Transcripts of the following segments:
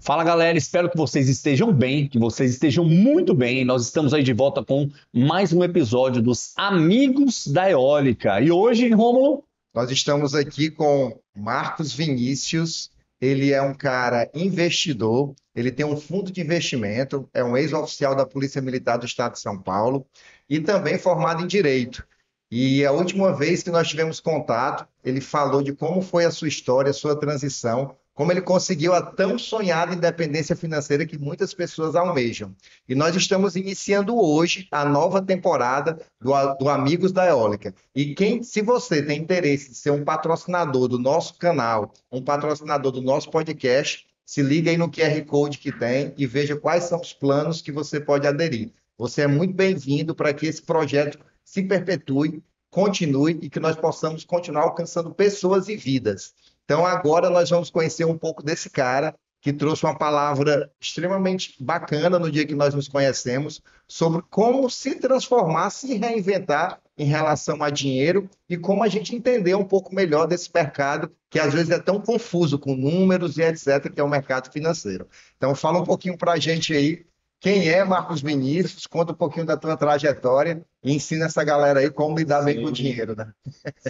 Fala galera, espero que vocês estejam bem, que vocês estejam muito bem. Nós estamos aí de volta com mais um episódio dos Amigos da Eólica. E hoje, Rômulo? Nós estamos aqui com Marcos Vinícius. Ele é um cara investidor, ele tem um fundo de investimento, é um ex-oficial da Polícia Militar do Estado de São Paulo e também formado em Direito. E a última vez que nós tivemos contato, ele falou de como foi a sua história, a sua transição, como ele conseguiu a tão sonhada independência financeira que muitas pessoas almejam. E nós estamos iniciando hoje a nova temporada do Amigos da Eólica. E se você tem interesse em ser um patrocinador do nosso canal, um patrocinador do nosso podcast, se liga aí no QR Code que tem e veja quais são os planos que você pode aderir. Você é muito bem-vindo para que esse projeto se perpetue, continue e que nós possamos continuar alcançando pessoas e vidas. Então, agora nós vamos conhecer um pouco desse cara que trouxe uma palavra extremamente bacana no dia que nós nos conhecemos, sobre como se transformar, se reinventar em relação a dinheiro e como a gente entender um pouco melhor desse mercado que às vezes é tão confuso com números e etc., que é o mercado financeiro. Então, fala um pouquinho para a gente aí, quem é Marcos Vinícius, conta um pouquinho da tua trajetória e ensina essa galera aí como lidar bem com o dinheiro, né?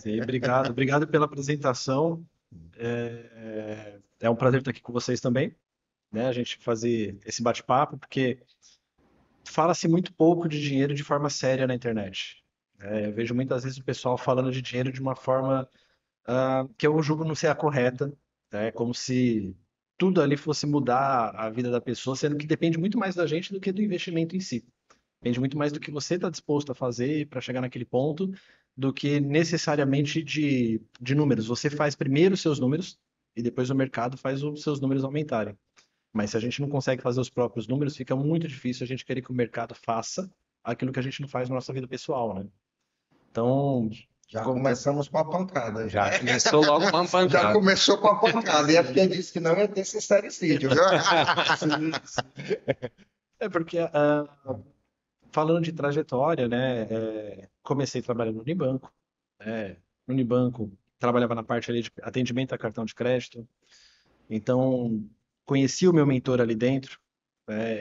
Sim, obrigado pela apresentação. É um prazer estar aqui com vocês também, né? A gente fazer esse bate-papo, porque fala-se muito pouco de dinheiro de forma séria na internet. Eu vejo muitas vezes o pessoal falando de dinheiro de uma forma que eu julgo não ser a correta, né? Como se tudo ali fosse mudar a vida da pessoa, sendo que depende muito mais da gente do que do investimento em si. Depende muito mais do que você está disposto a fazer para chegar naquele ponto, do que necessariamente de números. Você faz primeiro os seus números e depois o mercado faz os seus números aumentarem. Mas se a gente não consegue fazer os próprios números, fica muito difícil a gente querer que o mercado faça aquilo que a gente não faz na nossa vida pessoal, né? Então, Já começamos com a pancada. Já começou logo com uma Já pancada. começou com a pancada. E é porque disse que não ia ter sincericídio, viu? é porque falando de trajetória, né? Comecei trabalhando no Unibanco, né? No Unibanco, trabalhava na parte ali de atendimento a cartão de crédito. Então, conheci o meu mentor ali dentro,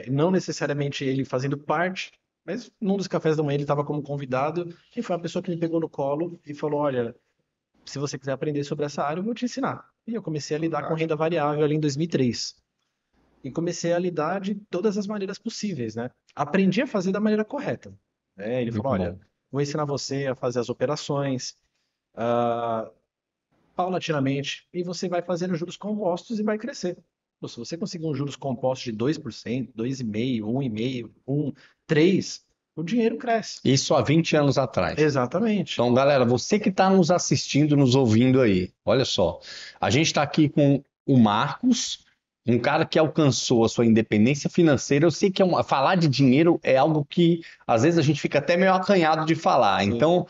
não necessariamente ele fazendo parte, mas num dos cafés da manhã ele estava como convidado e foi uma pessoa que me pegou no colo e falou: Olha, se você quiser aprender sobre essa área, eu vou te ensinar. E eu comecei a lidar com renda variável ali em 2003. E comecei a lidar de todas as maneiras possíveis, né? Aprendi a fazer da maneira correta. Ele Muito falou: Olha, bom. vou ensinar você a fazer as operações, ah, paulatinamente, e você vai fazendo juros compostos e vai crescer. Pô, se você conseguir um juros compostos de 2%, 2,5%, 1,5%, 3%, o dinheiro cresce. Isso há 20 anos atrás. Exatamente. Então, galera, você que está nos assistindo, nos ouvindo aí, olha só. A gente está aqui com o Marcos, um cara que alcançou a sua independência financeira. Eu sei que falar de dinheiro é algo que às vezes a gente fica até meio acanhado de falar. Sim. Então,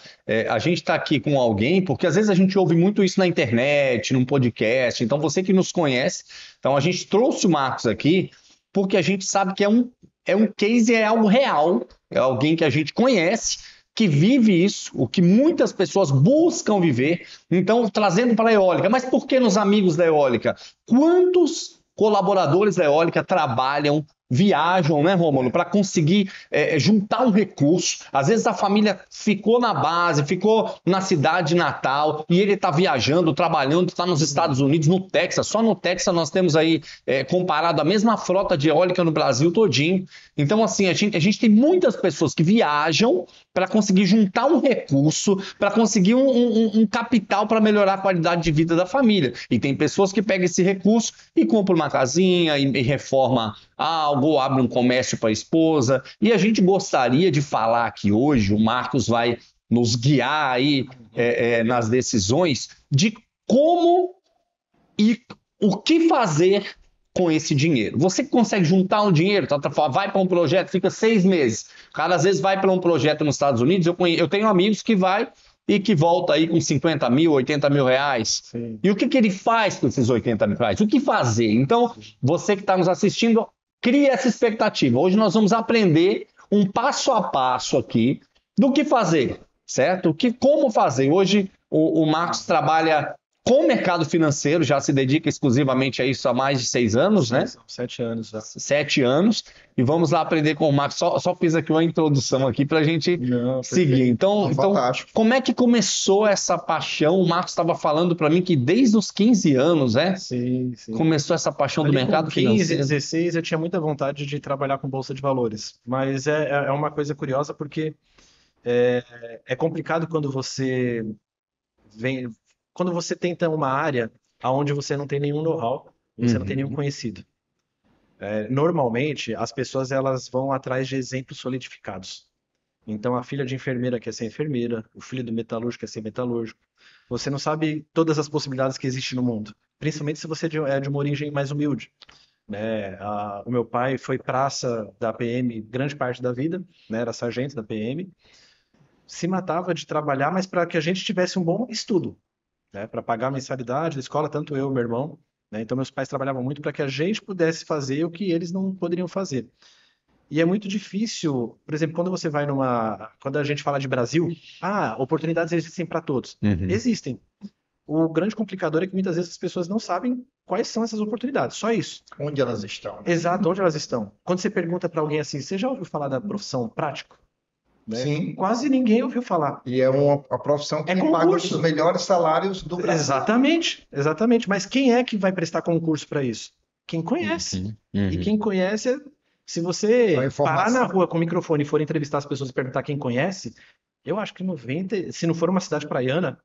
a gente está aqui com alguém, porque às vezes a gente ouve muito isso na internet, num podcast. Então, você que nos conhece, então a gente trouxe o Marcos aqui porque a gente sabe que é um case, é algo real, é alguém que a gente conhece, que vive isso, o que muitas pessoas buscam viver. Então, trazendo para a Eólica. Mas por que nos Amigos da Eólica? Quantos colaboradores da Eólica trabalham, viajam, né, Rômulo, para conseguir juntar um recurso? Às vezes a família ficou na base, ficou na cidade natal e ele está viajando, trabalhando, está nos Estados Unidos, no Texas. Só no Texas nós temos aí, comparado a mesma frota de eólica no Brasil todinho. Então, assim, a gente tem muitas pessoas que viajam para conseguir juntar um recurso, para conseguir um capital para melhorar a qualidade de vida da família. E tem pessoas que pegam esse recurso e compram uma casinha e reforma algo, ou abre um comércio para a esposa. E a gente gostaria de falar aqui hoje, o Marcos vai nos guiar aí nas decisões de como e o que fazer com esse dinheiro. Você que consegue juntar um dinheiro, vai para um projeto, fica 6 meses. O cara às vezes vai para um projeto nos Estados Unidos, eu tenho amigos que vai e que volta aí com 50 mil, 80 mil reais. Sim. E o que ele faz com esses 80 mil reais? O que fazer? Então, você que está nos assistindo, cria essa expectativa. Hoje nós vamos aprender um passo a passo aqui do que fazer, certo? Como fazer. Hoje o Marcos trabalha com o mercado financeiro, já se dedica exclusivamente a isso há mais de 6 anos, né? São 7 anos já. 7 anos. E vamos lá aprender com o Marcos. Só fiz aqui uma introdução aqui para a gente Não, seguir. perfeito. Então, Fantástico. como é que começou essa paixão? O Marcos estava falando para mim que desde os 15 anos, né? Sim. Começou essa paixão do Ali mercado com 15, financeiro. 16, eu tinha muita vontade de trabalhar com bolsa de valores. Mas é uma coisa curiosa porque é complicado quando você tenta uma área onde você não tem nenhum know-how, você não tem nenhum conhecido. Normalmente, as pessoas elas vão atrás de exemplos solidificados. Então, a filha de enfermeira quer ser enfermeira, o filho do metalúrgico quer ser metalúrgico. Você não sabe todas as possibilidades que existem no mundo, principalmente se você é de uma origem mais humilde, né? O meu pai foi praça da PM grande parte da vida, né? Era sargento da PM, se matava de trabalhar, mas para que a gente tivesse um bom estudo, né? Para pagar a mensalidade da escola, tanto eu e meu irmão, né? Então, meus pais trabalhavam muito para que a gente pudesse fazer o que eles não poderiam fazer. E é muito difícil, por exemplo, quando a gente fala de Brasil, oportunidades existem para todos. Existem. O grande complicador é que muitas vezes as pessoas não sabem quais são essas oportunidades, só isso. Onde elas estão? Exato, onde elas estão. Quando você pergunta para alguém assim, você já ouviu falar da profissão prático? Né? Sim. Quase ninguém ouviu falar. E é uma profissão que paga os melhores salários do Brasil. Exatamente. Mas quem é que vai prestar concurso para isso? Quem conhece. E quem conhece, se você parar na rua com o microfone e for entrevistar as pessoas e perguntar quem conhece, eu acho que se não for uma cidade praiana,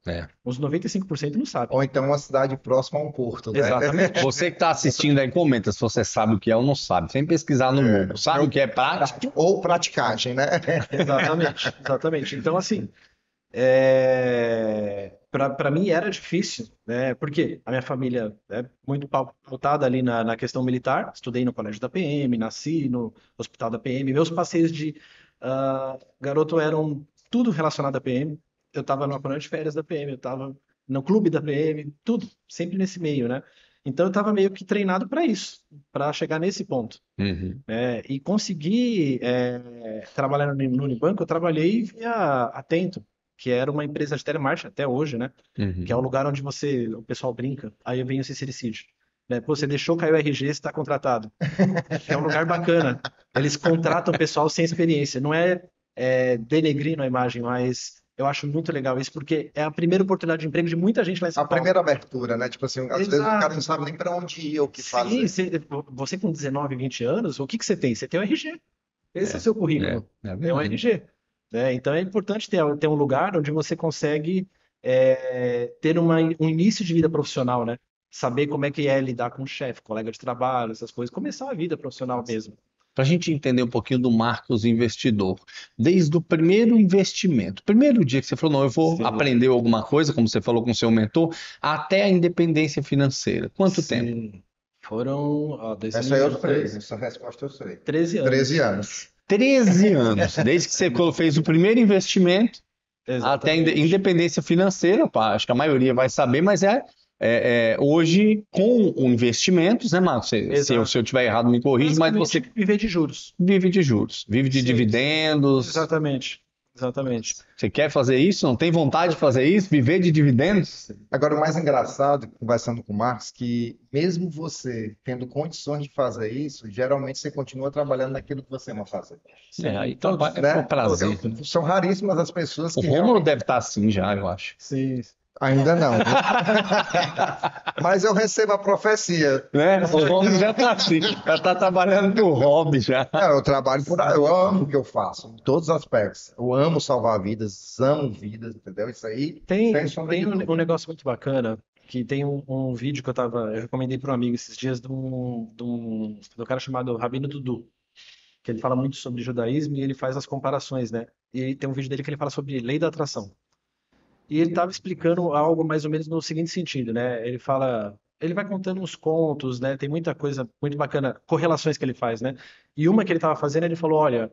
uns 95% não sabem. Ou então uma cidade próxima a um porto, né? Exatamente. Você que está assistindo aí, comenta se você sabe o que é ou não sabe. Sem pesquisar no Google. Sabe o que é prático? Ou praticagem, né? Exatamente. Então, assim, para mim era difícil, né? Porque a minha família é muito pautada ali na questão militar. Estudei no colégio da PM, nasci no hospital da PM. Meus passeios de garoto eram tudo relacionado à PM. Eu estava no colônia de férias da PM, eu estava no clube da PM, tudo, sempre nesse meio, né? Então eu estava meio que treinado para isso, para chegar nesse ponto. E conseguir trabalhar no Unibanco, eu trabalhei via Atento, que era uma empresa de telemarketing até hoje, né? Que é o lugar onde o pessoal brinca. Aí vem o sincericídio. Né? Pô, você deixou cair o RG, você está contratado. É um lugar bacana. Eles contratam pessoal sem experiência. Não é denegrindo a imagem, mas eu acho muito legal isso, porque é a primeira oportunidade de emprego de muita gente lá em São Paulo. A primeira abertura, né? Tipo assim, às vezes o cara não sabe nem para onde ir, o que fazer. Sim, você com 19, 20 anos, o que você tem? Você tem o RG. Esse é o seu currículo. É o RG. Então é importante ter um lugar onde você consegue ter um início de vida profissional, né? Saber como é que é lidar com o chefe, colega de trabalho, essas coisas. Começar a vida profissional mesmo. Para a gente entender um pouquinho do Marcos investidor, desde o primeiro investimento, primeiro dia que você falou, não, eu vou aprender alguma coisa, como você falou com o seu mentor, até a independência financeira. Quanto tempo? Foram, Essa eu sei, essa resposta eu sei. 13 anos. 13 anos. 13 anos, desde que você fez o primeiro investimento até a independência financeira, acho que a maioria vai saber, mas hoje com investimentos, né, Marcos? Se eu estiver errado, me corrige, mas você vive de juros. Vive de juros, vive de dividendos. Exatamente. Você quer fazer isso? Não tem vontade de fazer isso? Viver de dividendos? Agora, o mais engraçado, conversando com o Marcos, que mesmo você tendo condições de fazer isso, geralmente você continua trabalhando naquilo que você não fazer. Aí por prazer. São raríssimas as pessoas que... O Rômulo deve estar assim já, eu acho. Sim. Ainda não. Mas eu recebo a profecia. Né? O Rômulo já está assim, já está trabalhando por hobby já. Eu trabalho eu amo o que eu faço, em todos os aspectos. Eu amo salvar vidas, amo vidas, entendeu? Isso aí tem um negócio muito bacana, que tem um vídeo que eu recomendei para um amigo esses dias do cara chamado Rabino Dudu, que ele fala muito sobre judaísmo e ele faz as comparações, né? E tem um vídeo dele que ele fala sobre lei da atração. E ele estava explicando algo mais ou menos no seguinte sentido, né? Ele vai contando uns contos, né? Tem muita coisa muito bacana, correlações que ele faz, né? E uma que ele estava fazendo, ele falou, olha,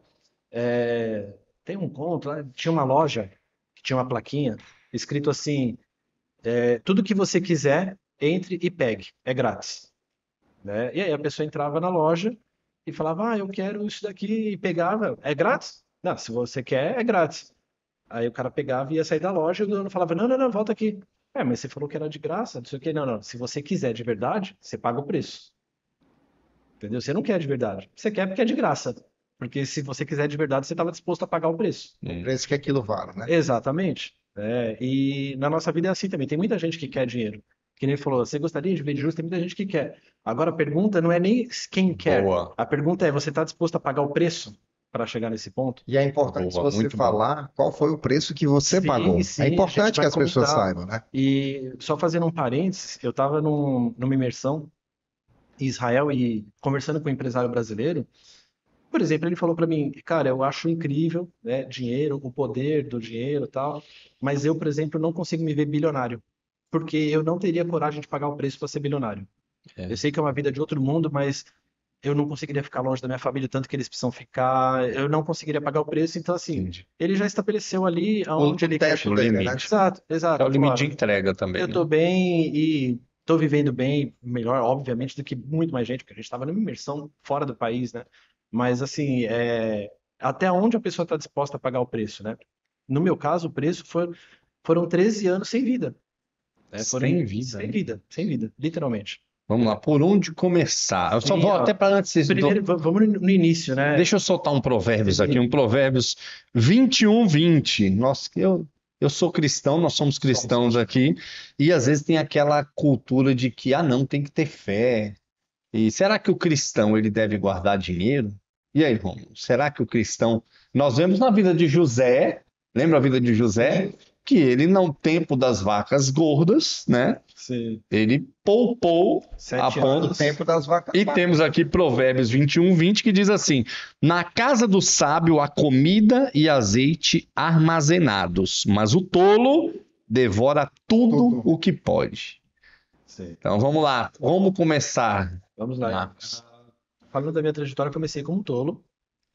tem um conto lá, tinha uma loja que tinha uma plaquinha escrito assim, tudo que você quiser, entre e pegue, é grátis. Né? E aí a pessoa entrava na loja e falava, eu quero isso daqui, e pegava, é grátis? Não, se você quer, é grátis. Aí o cara pegava e ia sair da loja e o dono falava, não, volta aqui. Mas você falou que era de graça, não sei o quê. Não, não. Se você quiser de verdade, você paga o preço. Entendeu? Você não quer de verdade. Você quer porque é de graça. Porque se você quiser de verdade, você estava disposto a pagar o preço. O preço que aquilo vale, né? Exatamente. E na nossa vida é assim também. Tem muita gente que quer dinheiro. Que nem ele falou, você gostaria de ver de juros? Tem muita gente que quer. Agora a pergunta não é nem quem quer. Boa. A pergunta é, você está disposto a pagar o preço para chegar nesse ponto? E é importante Boa, você muito bom. falar qual foi o preço que você pagou. Sim, É a gente importante que vai as pessoas comentar. saibam, né? E só fazendo um parênteses, eu estava numa imersão em Israel e conversando com um empresário brasileiro. Por exemplo, ele falou para mim, cara, eu acho incrível, né, dinheiro, o poder do dinheiro e tal, mas eu, por exemplo, não consigo me ver bilionário, porque eu não teria coragem de pagar o preço para ser bilionário. É. Eu sei que é uma vida de outro mundo, mas eu não conseguiria ficar longe da minha família, tanto que eles precisam ficar, eu não conseguiria pagar o preço, então assim, Entendi. ele já estabeleceu ali O aonde ele quer teto chegar. dele, né? limite. Exato, É exato. o Ele falou, limite de "Ó, entrega também, eu né? tô bem e tô vivendo bem, melhor, obviamente, do que muito mais gente, porque a gente estava numa imersão fora do país, né? Mas, assim, até onde a pessoa está disposta a pagar o preço, né? No meu caso, o preço foram 13 anos sem vida, né? Sem vida, Sem né? vida, sem vida, literalmente. Vamos lá, por onde começar? Eu só Sim, vou ó, até para antes primeiro, vamos no início, né? Deixa eu soltar um provérbios aqui, um provérbios 21:20. Nossa, eu sou cristão, nós somos cristãos aqui, e às vezes tem aquela cultura de que, não, tem que ter fé. E será que o cristão, ele deve guardar dinheiro? E aí, Romulo, será que o cristão... Nós vemos na vida de José, lembra a vida de José? Que ele, no tempo das vacas gordas, né? Sim, Ele poupou a 7 ponto. O anos. tempo das vacas E magras. temos aqui Provérbios 21:20 que diz assim: na casa do sábio há comida e azeite armazenados, mas o tolo devora tudo o que pode. Sim. Então vamos lá, vamos começar, Vamos lá. Marcos. Falando da minha trajetória, eu comecei como tolo,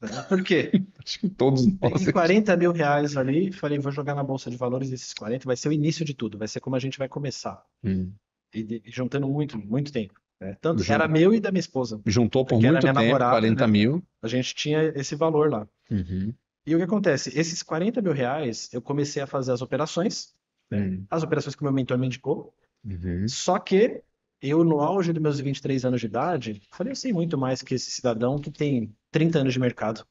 né? Por quê? Acho que todos nós. Peguei 40 mil reais ali, falei, vou jogar na Bolsa de Valores esses 40, vai ser o início de tudo, vai ser como a gente vai começar. Hum. E juntando muito, muito tempo, né? Tanto Jun- era meu e da minha esposa, Juntou por que era muito minha tempo, namorada, 40 né? mil. A gente tinha esse valor lá. Uhum. E o que acontece? Esses 40 mil reais, eu comecei a fazer as operações que o meu mentor me indicou, Uhum. só que eu, no auge dos meus 23 anos de idade, falei, eu sei muito mais que esse cidadão que tem 30 anos de mercado,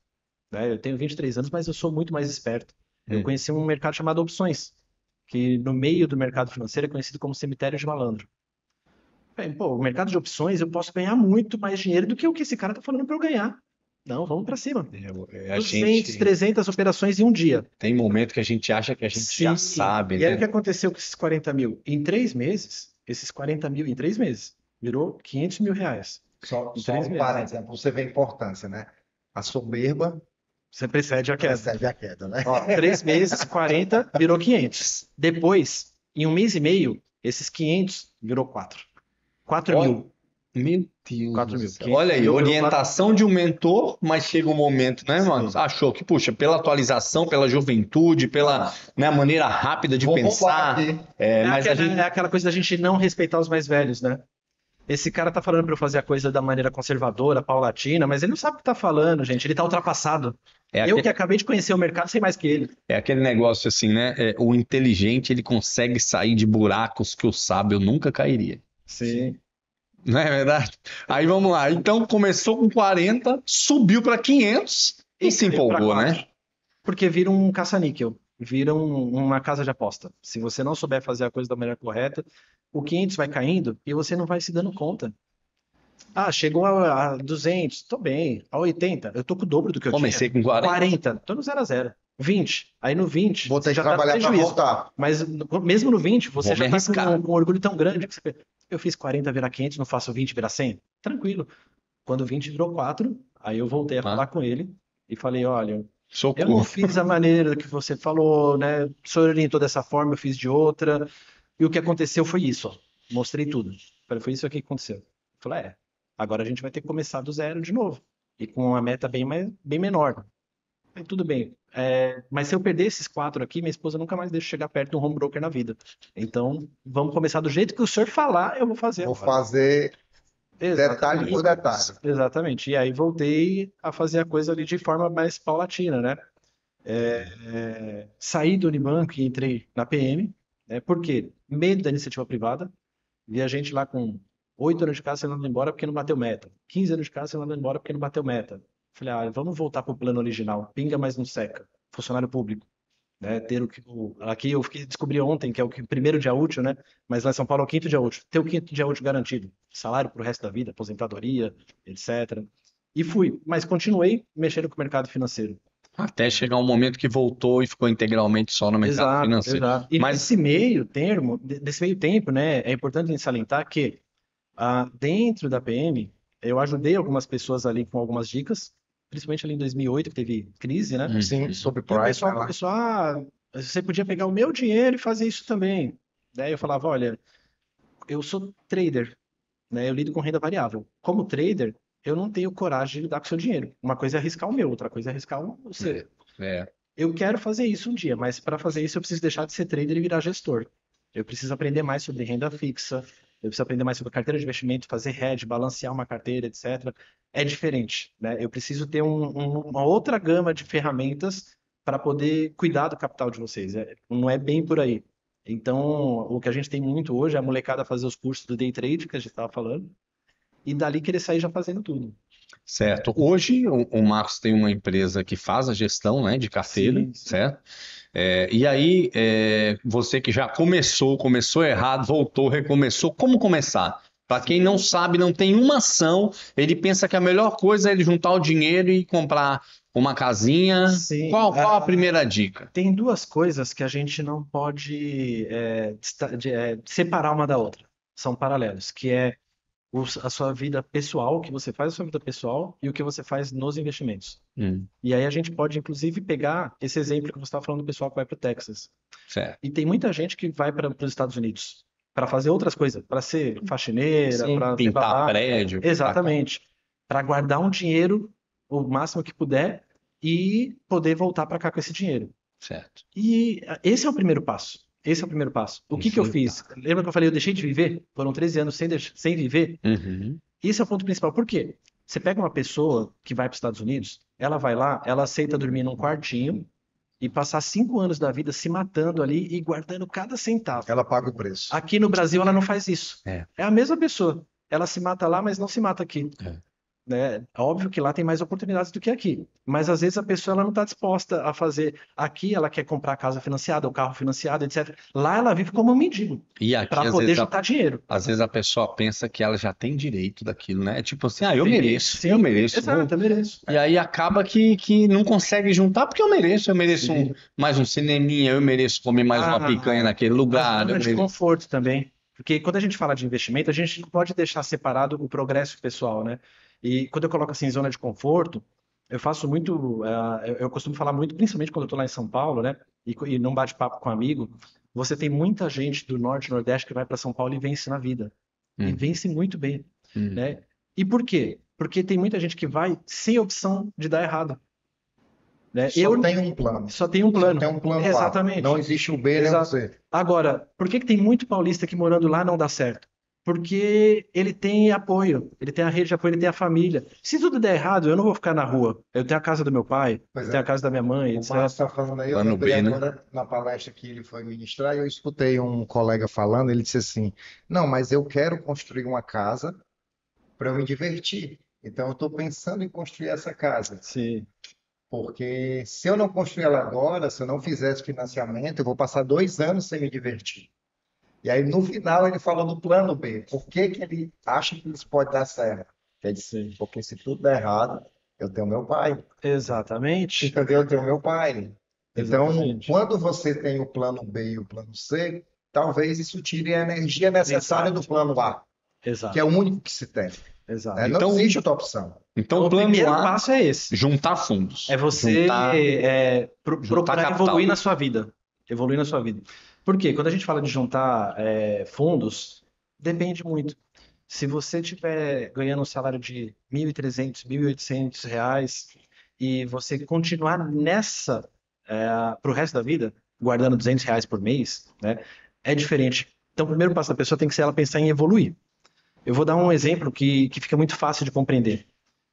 né? Eu tenho 23 anos, mas eu sou muito mais esperto. Eu conheci um mercado chamado opções, que no meio do mercado financeiro é conhecido como cemitério de malandro. Bem, pô, o mercado de opções eu posso ganhar muito mais dinheiro do que o que esse cara tá falando para eu ganhar. Não, vamos para cima. A 200, gente 300 operações em um dia. tem momento que a gente acha que a gente já sabe, E aí o que né? aconteceu com esses 40 mil? Em 3 meses, esses 40 mil em 3 meses, virou 500 mil reais. Só Em só 3 um meses. parênteses, pra você ver a importância, né? A soberba Você precede a queda. recebe a queda, né? Ó, 3 meses, 40, virou 500. Depois, em um mês e meio, esses 500 virou 4. 4 Olha, mil. Meu Deus 4 do mil. céu. Olha aí, Virou orientação de um mentor, mas chega um momento, né, Sim. Marcos? Achou que, puxa, pela atualização, pela juventude, pela, né, maneira rápida de Vou roubar pensar, aqui. mas a gente... É aquela coisa da gente não respeitar os mais velhos, né? Esse cara tá falando pra eu fazer a coisa da maneira conservadora, paulatina, mas ele não sabe o que tá falando, gente. Ele tá ultrapassado. É Eu aquele, que acabei de conhecer o mercado, sei mais que ele. é aquele negócio assim, né? O inteligente, ele consegue sair de buracos que o sábio nunca cairia. Sim. Não é verdade? Aí vamos lá. Então começou com 40, subiu para 500 e se caiu pra empolgou, 4. né? Porque vira um caça-níquel, vira uma casa de aposta. Se você não souber fazer a coisa da maneira correta, o 500 vai caindo e você não vai se dando conta. Ah, chegou a 200, tô bem. A 80, eu tô com o dobro do que eu Comecei tinha. com 40. 40, tô no 0 a 0. 20, aí no 20, Vou ter você que já tá trabalhar sem para juízo. voltar. Mas mesmo no 20, você Vou já me tá arriscar. com um orgulho tão grande que você pensa, eu fiz 40 virar 500, não faço 20 virar 100? Tranquilo. Quando o 20 virou 4, aí eu voltei a falar com ele e falei, olha, eu não Socorro. fiz a maneira que você falou, né? O senhor orientou dessa forma, eu fiz de outra. E o que aconteceu foi isso, ó. Mostrei tudo. Falei, foi isso aqui que aconteceu. Eu falei, agora a gente vai ter que começar do zero de novo. E com uma meta bem menor. Aí tudo bem. Mas se eu perder esses 4 aqui, minha esposa nunca mais deixa eu chegar perto de um home broker na vida. Então, vamos começar do jeito que o senhor falar, eu vou fazer Vou agora. fazer detalhe Exatamente. por detalhe. Exatamente. E aí voltei a fazer a coisa ali de forma mais paulatina, né? Saí do Unibanco e entrei na PM. né? Por quê? Medo da iniciativa privada, vi a gente lá com 8 anos de casa sendo mandado embora porque não bateu meta, 15 anos de casa sendo mandado embora porque não bateu meta. Falei, vamos voltar para o plano original, pinga, mas não seca, funcionário público, né? Ter aqui eu descobri ontem que é o primeiro dia útil, né? Mas lá em São Paulo é o quinto dia útil. Ter o quinto dia útil garantido, salário para o resto da vida, aposentadoria, etc. E fui, mas continuei mexendo com o mercado financeiro. Até chegar um momento que voltou e ficou integralmente só no mercado Exato, financeiro. exato. E Mas desse meio tempo, né? É importante a gente salientar que dentro da PM eu ajudei algumas pessoas ali com algumas dicas, principalmente ali em 2008 que teve crise, né? Sim, sobre E o price, pessoal vai lá. começou, você podia pegar o meu dinheiro e fazer isso também. Daí eu falava, olha, eu sou trader, né? Eu lido com renda variável. Como trader, eu não tenho coragem de lidar com o seu dinheiro. Uma coisa é arriscar o meu, outra coisa é arriscar o seu. é, Eu quero fazer isso um dia, mas para fazer isso eu preciso deixar de ser trader e virar gestor. Eu preciso aprender mais sobre renda fixa, eu preciso aprender mais sobre carteira de investimento, fazer hedge, balancear uma carteira, etc. É diferente, né? Eu preciso ter uma outra gama de ferramentas para poder cuidar do capital de vocês. Não é bem por aí. Então, o que a gente tem muito hoje é a molecada fazer os cursos do day trade, que a gente estava falando, e dali querer sair já fazendo tudo. certo. Hoje o Marcos tem uma empresa que faz a gestão, né, de carteira, Sim, sim. certo? E aí, você que já começou errado, voltou, recomeçou, como começar? Para quem não sabe, não tem uma ação, ele pensa que a melhor coisa é ele juntar o dinheiro e comprar uma casinha. Sim. Qual a primeira dica? Tem duas coisas que a gente não pode separar uma da outra. São paralelos, que é a sua vida pessoal, o que você faz na sua vida pessoal e o que você faz nos investimentos. Hum, E aí a gente pode, inclusive, pegar esse exemplo que você estava falando do pessoal que vai para o Texas. certo. E tem muita gente que vai para os Estados Unidos para fazer outras coisas, para ser faxineira, Sim, para ser Pintar babá. prédio. Exatamente. Para guardar um dinheiro o máximo que puder e poder voltar para cá com esse dinheiro. Certo. E esse é o primeiro passo. Esse é o primeiro passo. O que eu fiz? Lembra que eu falei, eu deixei de viver? Foram 13 anos sem viver. Uhum. Esse é o ponto principal. Por quê? Você pega uma pessoa que vai para os Estados Unidos, ela vai lá, ela aceita dormir num quartinho e passar 5 anos da vida se matando ali e guardando cada centavo. ela paga o preço. Aqui no Brasil ela não faz isso. É. É a mesma pessoa. Ela se mata lá, mas não se mata aqui. É. Né? Óbvio que lá tem mais oportunidades do que aqui, mas às vezes a pessoa ela não está disposta a fazer. Aqui ela quer comprar a casa financiada, o carro financiado, etc. Lá ela vive como um mendigo E aqui, para às poder vezes, juntar dinheiro. às vezes a pessoa pensa que ela já tem direito daquilo, né? Tipo assim, eu Sim, mereço, sim, eu mereço. exato, eu mereço. E aí acaba que não consegue juntar porque eu mereço mais um cineminha, eu mereço comer mais uma picanha naquele A lugar. zona eu de mereço- conforto também. Porque quando a gente fala de investimento, a gente não pode deixar separado o progresso pessoal, né? E quando eu coloco assim, zona de conforto, eu faço muito, eu costumo falar muito, principalmente quando eu estou lá em São Paulo, né? E num bate-papo com um amigo, você tem muita gente do Norte e Nordeste que vai para São Paulo e vence na vida. E Hum, vence muito bem, hum. né? E por quê? Porque tem muita gente que vai sem opção de dar errado. Né? Só tem um plano. Só tem um plano. Só tem um plano A. Exatamente. Não existe o B nem o Exato. C. Agora, por que tem muito paulista que morando lá não dá certo? Porque ele tem apoio, ele tem a rede de apoio, ele tem a família. Se tudo der errado, eu não vou ficar na rua. Eu tenho a casa do meu pai, Pois eu é. tenho a casa da minha mãe, O etc. Márcio está falando aí, eu Plano lembrei B, né? agora na palestra que ele foi ministrar, e eu escutei um colega falando, ele disse assim, não, mas eu quero construir uma casa para eu me divertir. Então eu estou pensando em construir essa casa, Sim, porque se eu não construir ela agora, se eu não fizer esse financiamento, eu vou passar 2 anos sem me divertir. E aí no final ele falou do plano B. Por que que ele acha que isso pode dar certo? Ele disse, porque se tudo der errado, eu tenho meu pai. exatamente. Entendeu? Eu tenho meu pai. Então, Exatamente. quando você tem o plano B e o plano C, talvez isso tire a energia necessária do plano A, que é Exato, o único que se tem. exato. Né? Não Então- existe outra opção. Então, O o plano primeiro A, passo é esse. juntar fundos. É você Juntar- procurar capital. evoluir na sua vida. Evoluir na sua vida. Por quê? Quando a gente fala de juntar fundos, depende muito. Se você estiver ganhando um salário de R$ 1.300, R$ 1.800 e você continuar nessa para o resto da vida, guardando R$ 200 por mês, né, é diferente. Então, o primeiro passo da pessoa tem que ser ela pensar em evoluir. Eu vou dar um exemplo que fica muito fácil de compreender.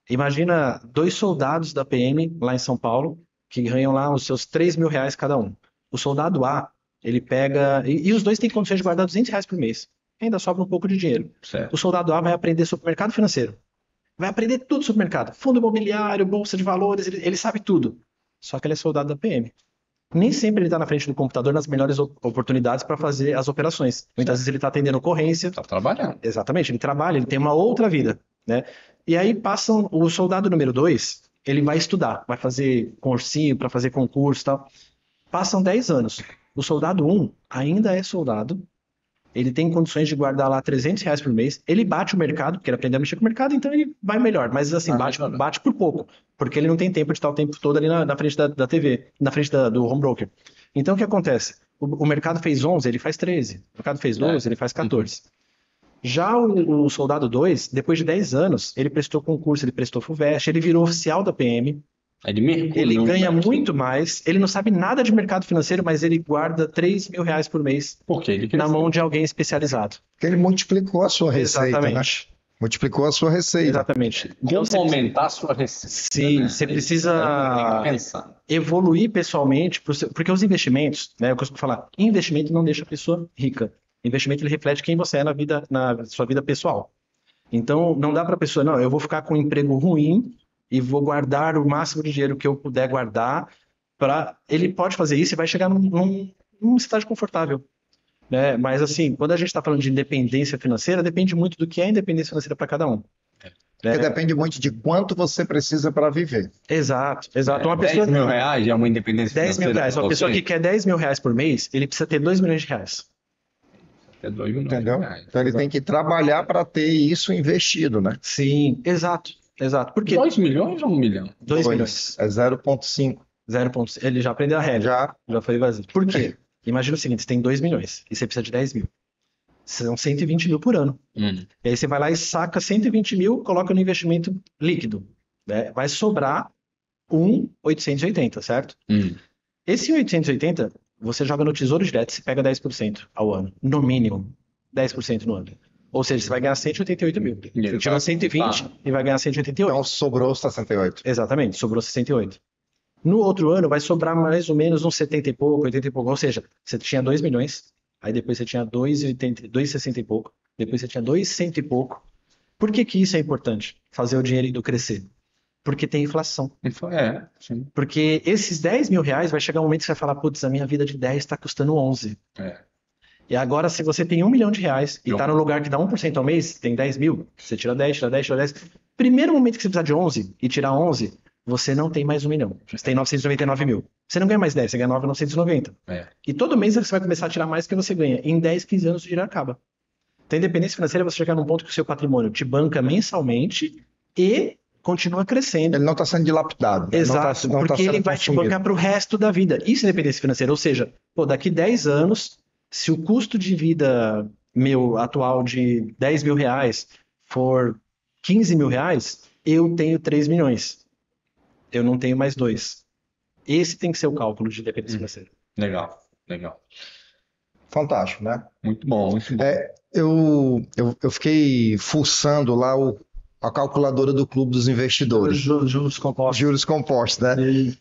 Imagina 2 soldados da PM lá em São Paulo que ganham lá os seus R$ 3.000 cada um. O soldado A, Ele pega. E os dois têm condições de guardar R$ 200 por mês. Ainda sobra um pouco de dinheiro. Certo. O soldado A vai aprender sobre o mercado financeiro. Vai aprender tudo sobre o mercado. Fundo imobiliário, bolsa de valores, ele sabe tudo. Só que ele é soldado da PM. Nem sempre ele está na frente do computador nas melhores oportunidades para fazer as operações. Muitas vezes ele está atendendo ocorrência. Tá trabalhando. Exatamente, ele trabalha, ele tem uma outra vida, né? E aí passam, o soldado número 2, ele vai estudar, vai fazer cursinho para fazer concurso e tal. Passam 10 anos. O soldado 1 ainda é soldado, ele tem condições de guardar lá R$ 300 por mês, ele bate o mercado, porque ele aprendeu a mexer com o mercado, então ele vai melhor, mas assim, bate por pouco, porque ele não tem tempo de estar o tempo todo ali na frente da TV, na frente do home broker. Então o que acontece? O mercado fez 11, ele faz 13. O mercado fez 12, ele faz 14. Já o soldado 2, depois de 10 anos, ele prestou concurso, ele prestou FUVEST, ele virou oficial da PM, Ele mergulha ele no ganha mercado. muito mais, ele não sabe nada de mercado financeiro, mas ele guarda R$ 3.000 por mês Porque ele na cresceu. mão de alguém especializado. Porque ele multiplicou a sua receita, né? Exatamente. Multiplicou a sua receita. Exatamente. Então, Como aumentar a sua receita? sim, você precisa Tem que pensar. evoluir pessoalmente, porque os investimentos, né, eu costumo falar, investimento não deixa a pessoa rica. Investimento ele reflete quem você é na sua vida pessoal. Então, não dá para a pessoa, não, eu vou ficar com um emprego ruim e vou guardar o máximo de dinheiro que eu puder guardar para... Ele pode fazer isso e vai chegar num estágio confortável, né? Mas assim, quando a gente está falando de independência financeira, depende muito do que é independência financeira para cada um. Porque depende muito de quanto você precisa para viver. Exato, exato. Uma pessoa... R$ 10.000 é uma independência R$ 10.000. financeira Uma pra pessoa você? que quer R$ 10.000 por mês, ele precisa ter R$ 2 milhões. É R$ 2 milhões. Entendeu? Então ele tem que trabalhar para ter isso investido, né? Sim, exato, exato. Por quê? 2 milhões ou 1 milhão? 2 milhões. É 0,5. 0 pontos. Ele já aprendeu a regra. Já foi vazio. Por quê? Imagina o seguinte, você tem 2 milhões e você precisa de 10 mil. São 120 mil por ano. E aí você vai lá e saca 120 mil, coloca no investimento líquido, né? Vai sobrar 880, certo? Esse 880, você joga no Tesouro Direto, você pega 10% ao ano, no mínimo. 10% no ano. Ou seja, você vai ganhar 188 mil. Você tira 120 e vai ganhar 188. Então sobrou 68. Exatamente, sobrou 68. No outro ano vai sobrar mais ou menos uns 70 e pouco, 80 e pouco. Ou seja, você tinha 2 milhões, aí depois você tinha 2,60 e pouco, depois você tinha 2,100 e pouco. Por que que isso é importante? Fazer o dinheiro indo crescer. Porque tem inflação. Sim. Porque esses R$ 10.000 vai chegar um momento que você vai falar, putz, a minha vida de 10 está custando 11. E agora, se você tem R$ 1 milhão e está no lugar que dá 1% ao mês, tem 10 mil, você tira 10, tira 10, tira 10. Primeiro momento que você precisar de 11 e tirar 11, você não tem mais 1 milhão. Você tem 999 mil. Você não ganha mais 10, você ganha 9,990. E todo mês você vai começar a tirar mais do que você ganha. Em 10, 15 anos o dinheiro acaba. Então, a independência financeira é você chegar num ponto que o seu patrimônio te banca mensalmente e continua crescendo. Ele não está sendo dilapidado. Exato, não tá porque ele sendo vai te consumido. bancar para o resto da vida. Isso é independência financeira. Ou seja, pô, daqui 10 anos, se o custo de vida meu atual de R$ 10.000 for R$ 15.000, eu tenho 3 milhões. Eu não tenho mais 2. Esse tem que ser o cálculo de independência financeira. Legal. Fantástico, né? Muito bom, muito bom. Eu fiquei fuçando lá a calculadora do Clube dos Investidores. Juros compostos. Juros compostos, né?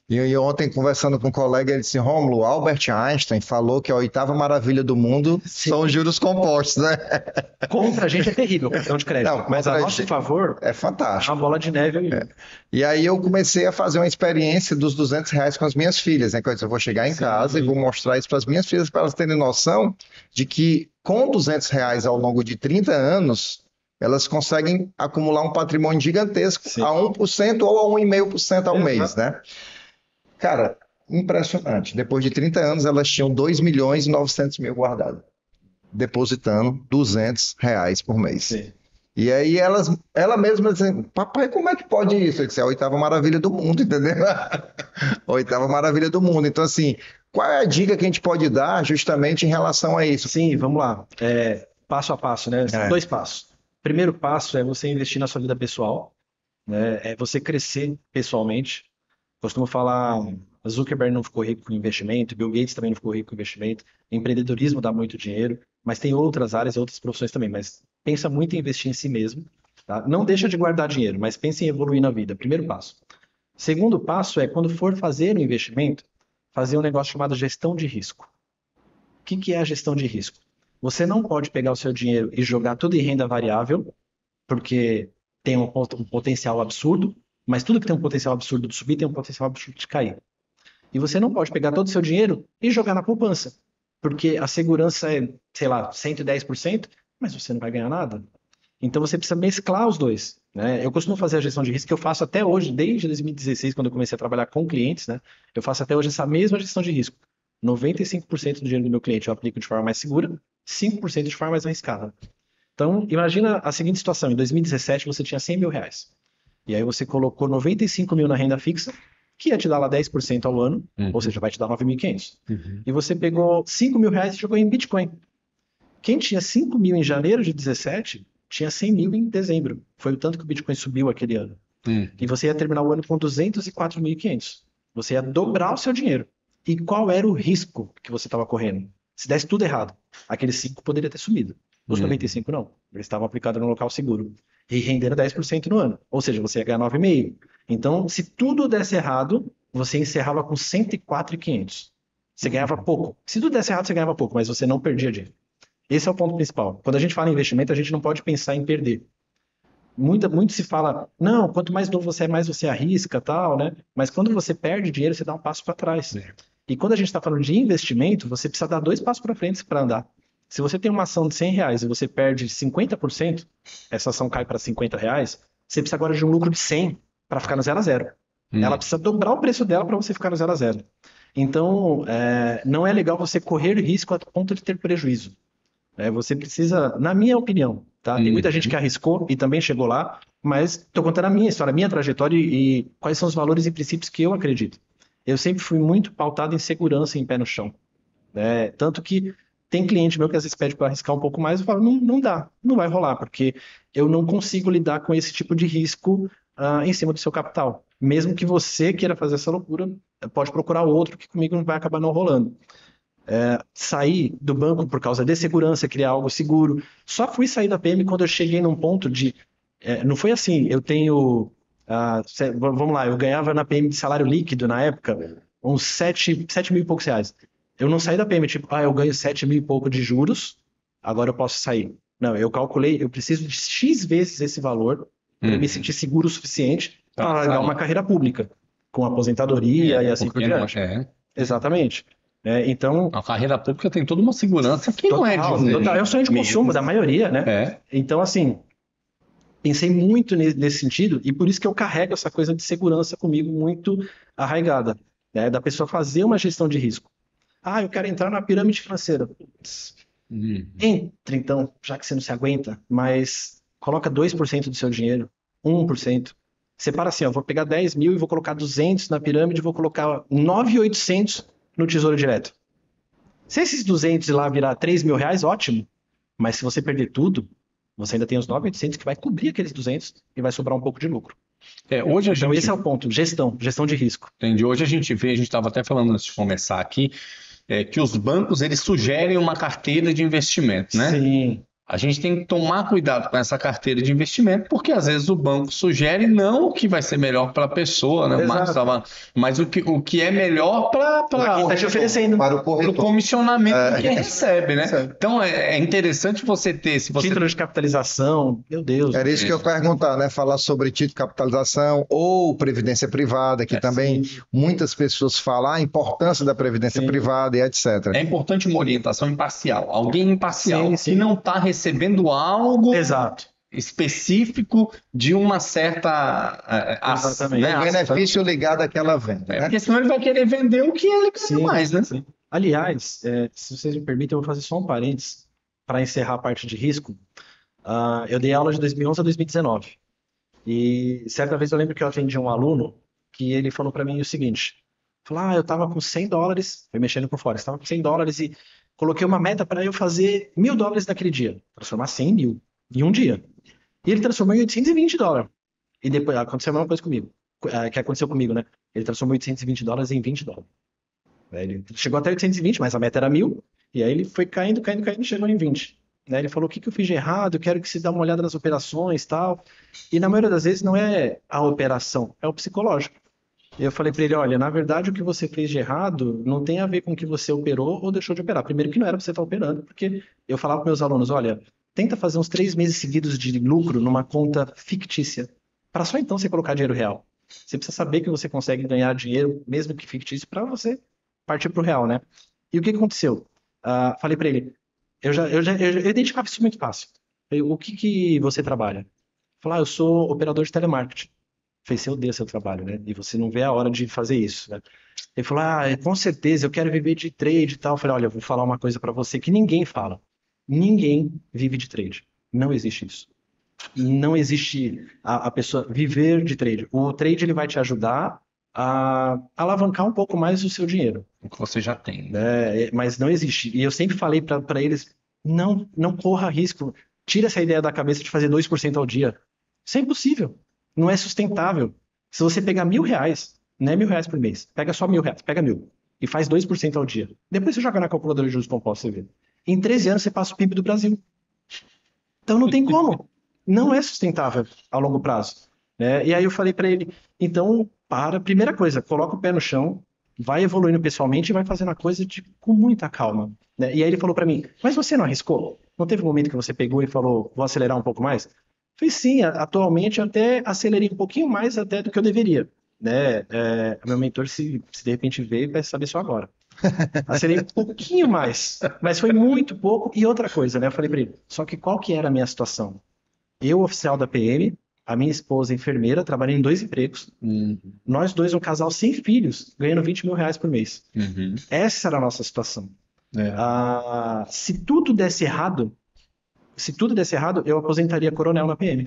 E ontem, conversando com um colega, ele disse, Rômulo, Albert Einstein falou que a 8ª maravilha do mundo são os juros compostos, né? Contra a gente é terrível, cartão de crédito. Não, mas a contra a nosso gente favor é é fantástico. uma bola de neve aí. E aí eu comecei a fazer uma experiência dos R$ 200 com as minhas filhas, né? Que eu disse, eu vou chegar em casa e vou mostrar isso para as minhas filhas, para elas terem noção de que com R$ 200 ao longo de 30 anos, elas conseguem acumular um patrimônio gigantesco a 1% ou a 1,5% ao mês, né? Cara, impressionante. Depois de 30 anos, elas tinham 2.900.000 guardados, depositando R$ 200 por mês. Sim. E aí ela mesma dizendo, papai, como é que pode isso? Eu disse, é a 8ª maravilha do mundo, entendeu? A 8ª maravilha do mundo. Então, assim, qual é a dica que a gente pode dar justamente em relação a isso? Sim, vamos lá. Passo a passo, né? 2 passos. Primeiro passo é você investir na sua vida pessoal, né? É você crescer pessoalmente. Costumo falar, Zuckerberg não ficou rico com investimento, Bill Gates também não ficou rico com investimento, empreendedorismo dá muito dinheiro, mas tem outras áreas, outras profissões também, mas pensa muito em investir em si mesmo, tá? Não deixa de guardar dinheiro, mas pense em evoluir na vida, primeiro passo. Segundo passo é, quando for fazer um investimento, fazer um negócio chamado gestão de risco. que é a gestão de risco? Você não pode pegar o seu dinheiro e jogar tudo em renda variável, porque tem um potencial absurdo, mas tudo que tem um potencial absurdo de subir tem um potencial absurdo de cair. E você não pode pegar todo o seu dinheiro e jogar na poupança, porque a segurança é, sei lá, 110%, mas você não vai ganhar nada. Então você precisa mesclar os dois, né? Eu costumo fazer a gestão de risco que eu faço até hoje, desde 2016, quando eu comecei a trabalhar com clientes, né? Eu faço até hoje essa mesma gestão de risco. 95% do dinheiro do meu cliente eu aplico de forma mais segura, 5% de forma mais arriscada. Então, imagina a seguinte situação: em 2017 você tinha 100 mil reais. E aí você colocou 95 mil na renda fixa, que ia te dar lá 10% ao ano, ou seja, vai te dar 9.500. E você pegou 5 mil reais e jogou em Bitcoin. Quem tinha 5 mil em janeiro de 17, tinha 100 mil em dezembro. Foi o tanto que o Bitcoin subiu aquele ano. E você ia terminar o ano com 204.500. Você ia dobrar o seu dinheiro. E qual era o risco que você estava correndo? Se desse tudo errado, aqueles 5 poderia ter sumido. Os 95 não. Eles estavam aplicados no local seguro. E renderam 10% no ano. Ou seja, você ia ganhar 9,5. Então, se tudo desse errado, você encerrava com 104.500. Você ganhava pouco. Se tudo desse errado, você ganhava pouco, mas você não perdia dinheiro. Esse é o ponto principal. Quando a gente fala em investimento, a gente não pode pensar em perder. Muito se fala, não, quanto mais novo você é, mais você arrisca, tal, né? Mas quando você perde dinheiro, você dá um passo para trás. E quando a gente está falando de investimento, você precisa dar 2 passos para frente para andar. Se você tem uma ação de 100 reais e você perde 50%, essa ação cai para 50 reais, você precisa agora de um lucro de 100 para ficar no 0 a 0. Ela precisa dobrar o preço dela para você ficar no 0 a 0. Então, não é legal você correr risco a ponto de ter prejuízo. Você precisa, na minha opinião, tá? Tem muita gente que arriscou e também chegou lá, mas estou contando a minha história, a minha trajetória e quais são os valores e princípios que eu acredito. Eu sempre fui muito pautado em segurança e em pé no chão. Tanto que tem cliente meu que às vezes pede para arriscar um pouco mais, eu falo, não dá, não vai rolar, porque eu não consigo lidar com esse tipo de risco em cima do seu capital. Mesmo que você queira fazer essa loucura, pode procurar outro que comigo não vai acabar não rolando. Sair do banco por causa de segurança, criar algo seguro. Só fui sair da PM quando eu cheguei num ponto de... não foi assim, eu tenho... vamos lá, eu ganhava na PM de salário líquido na época, uns 7 mil e poucos reais. Eu não saí da PM, tipo, eu ganho 7 mil e pouco de juros, agora eu posso sair. Não, eu calculei, eu preciso de X vezes esse valor para me sentir seguro o suficiente para largar uma carreira pública, com aposentadoria e assim por diante. Exatamente. Então, a carreira pública tem toda uma segurança que não é total. É o sonho de consumo da maioria, né? Então, assim, pensei muito nesse sentido e por isso que eu carrego essa coisa de segurança comigo muito arraigada, né? Da pessoa fazer uma gestão de risco. Eu quero entrar na pirâmide financeira. Entre, então, já que você não se aguenta, mas coloca 2% do seu dinheiro, 1%. Separa assim, vou pegar 10 mil e vou colocar 200 na pirâmide e vou colocar 9.800 no Tesouro Direto. Se esses 200 lá virar 3 mil reais, ótimo. Mas se você perder tudo, você ainda tem os 9.800 que vai cobrir aqueles 200 e vai sobrar um pouco de lucro. Então esse é o ponto, gestão de risco. Entendi. Hoje a gente estava até falando antes de começar aqui, que os bancos eles sugerem uma carteira de investimento, né? Sim. A gente tem que tomar cuidado com essa carteira de investimento, porque às vezes o banco sugere não o que vai ser melhor para a pessoa, né? Mas o que é melhor para quem está te oferecendo, para o corretor, o comissionamento que recebe, né? Então é interessante você ter, se você... título de capitalização, meu Deus. Era isso que eu ia perguntar, né? Falar sobre título de capitalização ou previdência privada, que também muitas pessoas falam a importância da previdência privada e etc. É importante uma orientação imparcial, alguém imparcial que não está recebendo algo específico de uma certa benefício ligado àquela venda. Né? Porque senão ele vai querer vender o que ele quer mais, né? Sim. Aliás, se vocês me permitem, eu vou fazer só um parênteses para encerrar a parte de risco. Eu dei aula de 2011 a 2019. E certa vez eu lembro que eu atendi um aluno que ele falou para mim o seguinte: falou, eu estava com $100, foi mexendo por fora, estava com $100 e coloquei uma meta para eu fazer $1.000 naquele dia, transformar 100 mil em um dia. E ele transformou em $820. E depois aconteceu a mesma coisa comigo, que aconteceu comigo, né? Ele transformou $820 em $20. Ele chegou até 820, mas a meta era 1.000. E aí ele foi caindo, e chegou em 20. Ele falou, o que eu fiz de errado? Eu quero que você dê uma olhada nas operações e tal. E na maioria das vezes não é a operação, é o psicológico. E eu falei para ele, olha, na verdade o que você fez de errado não tem a ver com o que você operou ou deixou de operar. Primeiro que não era para você estar operando, porque eu falava para meus alunos, olha, tenta fazer uns 3 meses seguidos de lucro numa conta fictícia, para só então você colocar dinheiro real. Você precisa saber que você consegue ganhar dinheiro, mesmo que fictício, para você partir para o real, né? E o que aconteceu? Falei para ele, eu identificava isso muito fácil. Falei, o que você trabalha? Falei, eu sou operador de telemarketing. Falei, você odeia seu trabalho, né? E você não vê a hora de fazer isso, né? Ele falou, com certeza, eu quero viver de trade e tal. Eu falei, olha, eu vou falar uma coisa pra você que ninguém fala. Ninguém vive de trade. Não existe isso. Não existe a pessoa viver de trade. O trade, ele vai te ajudar a alavancar um pouco mais o seu dinheiro, O que você já tem, né? né? Mas não existe. E eu sempre falei pra eles, não corra risco. Tira essa ideia da cabeça de fazer 2% ao dia. Isso é impossível. Não é sustentável. Se você pegar R$ 1.000, não é R$ 1.000 por mês, pega só R$ 1.000, pega 1.000 e faz 2% ao dia. Depois você joga na calculadora de juros compostos, você vê. Em 13 anos você passa o PIB do Brasil. Então não tem como. Não é sustentável a longo prazo, né? E aí eu falei para ele, então, primeira coisa, coloca o pé no chão, vai evoluindo pessoalmente e vai fazendo a coisa com muita calma, né? E aí ele falou para mim, mas você não arriscou? Não teve um momento que você pegou e falou, vou acelerar um pouco mais? Eu falei, sim, atualmente eu até acelerei um pouquinho mais até do que eu deveria, né? Meu mentor, se de repente veio, vai saber só agora. Acelerei um pouquinho mais, mas foi muito pouco. E outra coisa, né? Eu falei para ele, só que qual que era a minha situação? Eu, oficial da PM, a minha esposa, enfermeira, trabalhando em 2 empregos. Nós dois, um casal sem filhos, ganhando R$ 20.000 por mês. Essa era a nossa situação. Se tudo desse errado, eu aposentaria coronel na PM,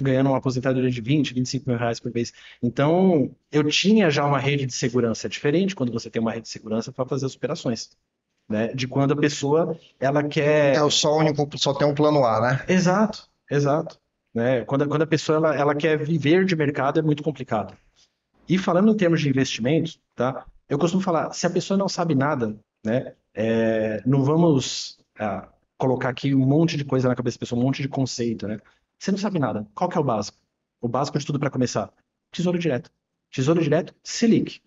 ganhando uma aposentadoria de R$ 20.000, R$ 25.000 por mês. Então, eu tinha já uma rede de segurança diferente quando você tem uma rede de segurança para fazer as operações, né? De quando a pessoa, ela quer... É o só único, só tem um plano A, né? Exato, exato. Né? Quando a pessoa ela quer viver de mercado, é muito complicado. E falando em termos de investimentos, tá? Eu costumo falar, se a pessoa não sabe nada, né? Não vamos colocar aqui um monte de coisa na cabeça da pessoa, um monte de conceito, né? Você não sabe nada. Qual que é o básico? O básico de tudo para começar. Tesouro direto. Tesouro direto, Selic.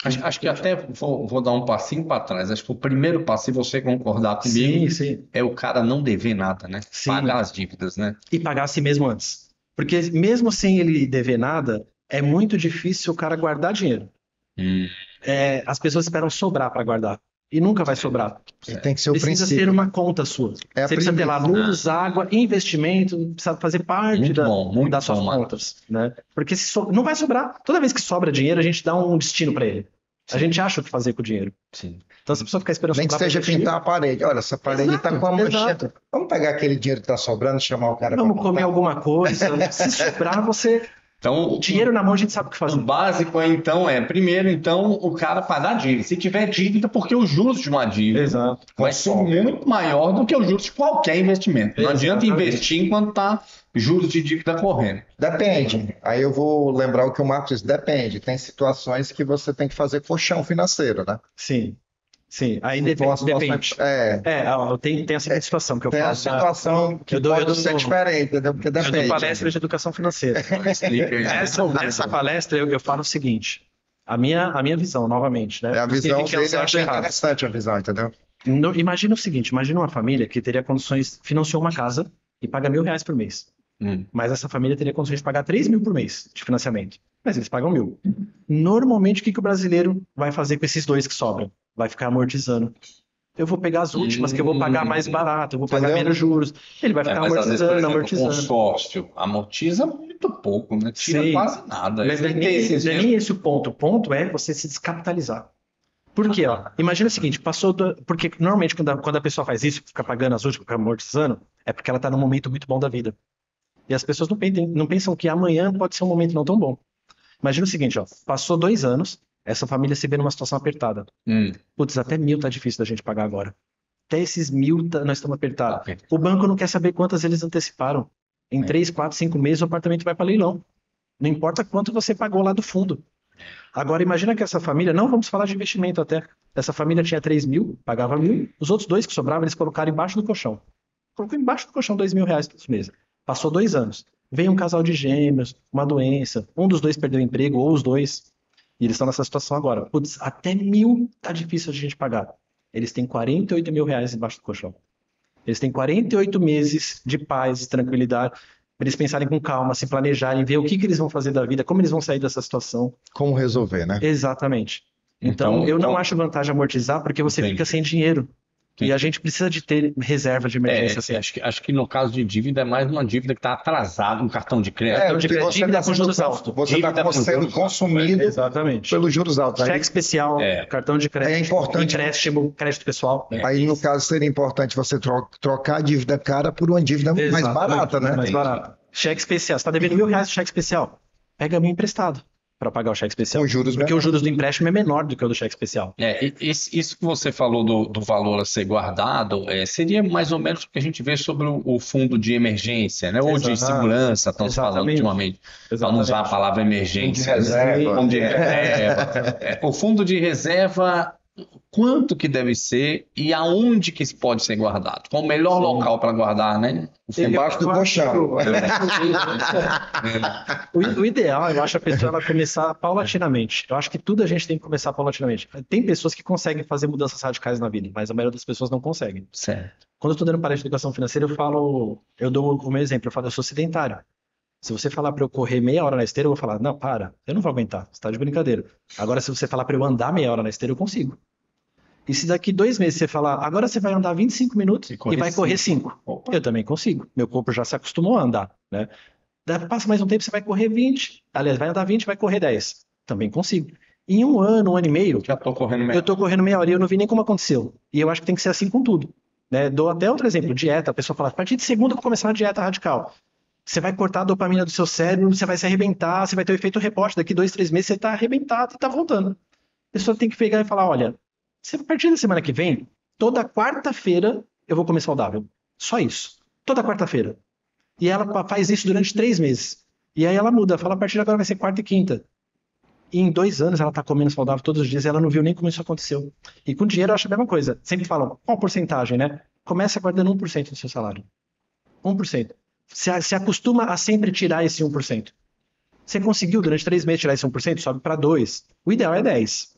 Acho que até vou dar um passinho para trás. Acho que o primeiro passo, se você concordar comigo, Sim. é o cara não dever nada, né? Sim. Pagar as dívidas, né? E pagar a si mesmo antes. Porque mesmo sem ele dever nada, é muito difícil o cara guardar dinheiro. As pessoas esperam sobrar para guardar. E nunca vai sobrar. E tem que ser o Precisa princípio. ter uma conta sua. É a Você precisa ter lá premissa. luz, água, investimento, precisa fazer parte Muito bom, das suas Marcos. contas, né? Porque não vai sobrar. Toda vez que sobra dinheiro, a gente dá um destino para ele. A gente acha o que fazer com o dinheiro. Sim. Então, se a pessoa ficar esperando Nem que sobrar seja pra investir, pintar a parede. Olha, essa parede está com a manchinha. exato. Vamos pegar aquele dinheiro que está sobrando e chamar o cara vamos para comer alguma coisa. Se sobrar, você... Então, Dinheiro na mão, a gente sabe o que o fazer. básico primeiro, então, o cara pagar dívida. Se tiver dívida, porque os juros de uma dívida Exato. vai ser muito maior do que os juros de qualquer investimento. Não adianta Exatamente. investir enquanto está juros de dívida correndo. Depende. Aí eu vou lembrar o que o Marcos disse. Depende. Tem situações que você tem que fazer colchão financeiro, né? Sim. Aí Então, a situação- depende. Tem a seguinte situação que eu Tem a falo. situação que eu dou- pode eu dou- ser diferente, entendeu? Porque Eu dou depende. palestra de educação financeira. Explica aí. Essa palestra eu falo o seguinte: a minha visão, novamente, né? É a Não visão significa que eu dele, eu acho achei errado. interessante a visão, entendeu? Imagina o seguinte: imagina uma família que teria condições, financiou uma casa e paga R$ 1.000 por mês. Mas essa família teria condições de pagar 3 mil por mês de financiamento. Mas eles pagam 1.000. Normalmente, o que o brasileiro vai fazer com esses 2 que sobram? Vai ficar amortizando. Eu vou pegar as últimas que eu vou pagar mais barato, eu vou pagar Entendeu? menos juros. Ele vai ficar Mas às vezes, por exemplo, o amortizando. consórcio amortiza muito pouco, né? Tira Sim. quase nada. Mas não é nem esse o ponto. O ponto é você se descapitalizar. Por quê? Imagina o seguinte, porque normalmente quando a pessoa faz isso, fica pagando as últimas, fica amortizando, é porque ela está num momento muito bom da vida. E as pessoas não pensam que amanhã pode ser um momento não tão bom. Imagina o seguinte, passou 2 anos, essa família se vê numa situação apertada. Putz, até 1.000 tá difícil da gente pagar agora. Até esses 1.000 nós estamos apertados. O banco não quer saber quantas eles anteciparam. Em 3, 4, 5 meses o apartamento vai para leilão. Não importa quanto você pagou lá do fundo. Agora imagina que essa família, não vamos falar de investimento até. Essa família tinha 3 mil, pagava 1.000. Os outros 2 que sobravam, eles colocaram embaixo do colchão. Colocou embaixo do colchão R$ 2.000 todos os meses. Passou 2 anos. Veio um casal de gêmeos, uma doença. Um dos 2 perdeu o emprego, ou os 2. E eles estão nessa situação agora. Putz, até 1.000 tá difícil de a gente pagar. Eles têm 48 mil reais embaixo do colchão. Eles têm 48 meses de paz, tranquilidade, para eles pensarem com calma, se planejarem, ver o que eles vão fazer da vida, como eles vão sair dessa situação. Como resolver, né? Exatamente. Então, eu não acho vantagem amortizar porque você fica sem dinheiro. E a gente precisa de ter reserva de emergência. Assim. Acho que no caso de dívida é mais uma dívida que está atrasada, um cartão de crédito. Dívida com juros altos. Você está sendo consumido pelos juros altos. Cheque especial, cartão de crédito, é importante, empréstimo, crédito pessoal. Aí, no caso, seria importante você trocar a dívida cara por uma dívida mais barata, né? Mais barata. Cheque especial. Você está devendo R$1.000 de cheque especial. Pega meu emprestado para pagar o cheque especial. Porque os juros do empréstimo é menor do que o do cheque especial. Isso que você falou do valor a ser guardado, seria mais ou menos o que a gente vê sobre o fundo de emergência, né? Ou de segurança, estamos falando ultimamente. Vamos usar a palavra emergência. Fundo de reserva. O fundo de reserva, quanto que deve ser e aonde que isso pode ser guardado? Qual o melhor local para guardar, né? Embaixo do colchão. O ideal, eu acho, a pessoa ela começar paulatinamente. Eu acho que tudo a gente tem que começar paulatinamente. Tem pessoas que conseguem fazer mudanças radicais na vida, mas a maioria das pessoas não conseguem. Certo. Quando eu estou dando palestra de educação financeira, eu dou o meu exemplo. Eu falo, eu sou sedentário. Se você falar para eu correr meia hora na esteira, eu vou falar, não, para, eu não vou aguentar, você está de brincadeira. Agora, se você falar para eu andar meia hora na esteira, eu consigo. E se daqui 2 meses você falar, agora você vai andar 25 minutos e vai correr 5, eu também consigo. Meu corpo já se acostumou a andar, né? Passa mais um tempo, você vai correr 20, aliás, vai andar 20, vai correr 10. Também consigo. Em 1 ano, 1 ano e meio, já tô correndo eu estou correndo meia hora e eu não vi nem como aconteceu. E eu acho que tem que ser assim com tudo. Né? Dou até outro exemplo, dieta. A pessoa fala, a partir de segunda eu vou começar uma dieta radical. Você vai cortar a dopamina do seu cérebro, você vai se arrebentar, você vai ter o efeito rebote. Daqui 2, 3 meses você está arrebentado e está voltando. A pessoa tem que pegar e falar, olha, a partir da semana que vem, toda quarta-feira eu vou comer saudável. Só isso. Toda quarta-feira. E ela faz isso durante 3 meses. E aí ela muda, fala, a partir de agora vai ser quarta e quinta. E em 2 anos ela está comendo saudável todos os dias e ela não viu nem como isso aconteceu. E com dinheiro eu acho a mesma coisa. Sempre falam, qual porcentagem, né? Começa guardando 1% do seu salário. 1%. Se acostuma a sempre tirar esse 1%. Você conseguiu durante 3 meses tirar esse 1%, sobe para 2%. O ideal é 10%.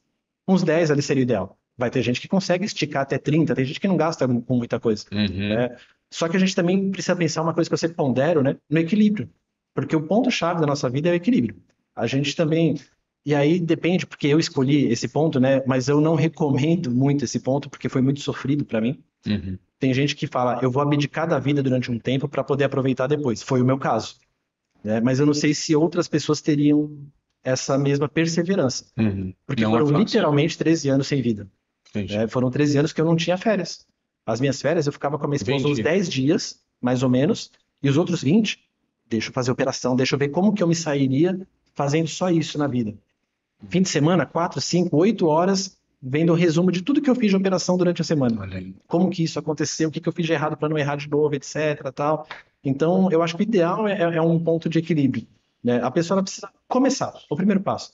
Uns 10% ali seria o ideal. Vai ter gente que consegue esticar até 30%, tem gente que não gasta com muita coisa. Né? Só que a gente também precisa pensar uma coisa que eu sempre pondero, né? No equilíbrio. Porque o ponto-chave da nossa vida é o equilíbrio. A gente também... E aí depende, porque eu escolhi esse ponto, né? Mas eu não recomendo muito esse ponto, porque foi muito sofrido para mim. Tem gente que fala, eu vou abdicar da vida durante um tempo para poder aproveitar depois. Foi o meu caso. Né? Mas eu não sei se outras pessoas teriam essa mesma perseverança. Porque foram literalmente 13 anos sem vida. Foram 13 anos que eu não tinha férias. As minhas férias eu ficava com a minha esposa uns 10 dias, mais ou menos, e os outros 20, deixa eu fazer operação, deixa eu ver como que eu me sairia fazendo só isso na vida. Fim de semana, 4, 5, 8 horas, vendo o resumo de tudo que eu fiz de operação durante a semana. Como que isso aconteceu, o que eu fiz de errado para não errar de novo, etc. Tal. Então, eu acho que o ideal é um ponto de equilíbrio. Né? A pessoa precisa começar, o primeiro passo.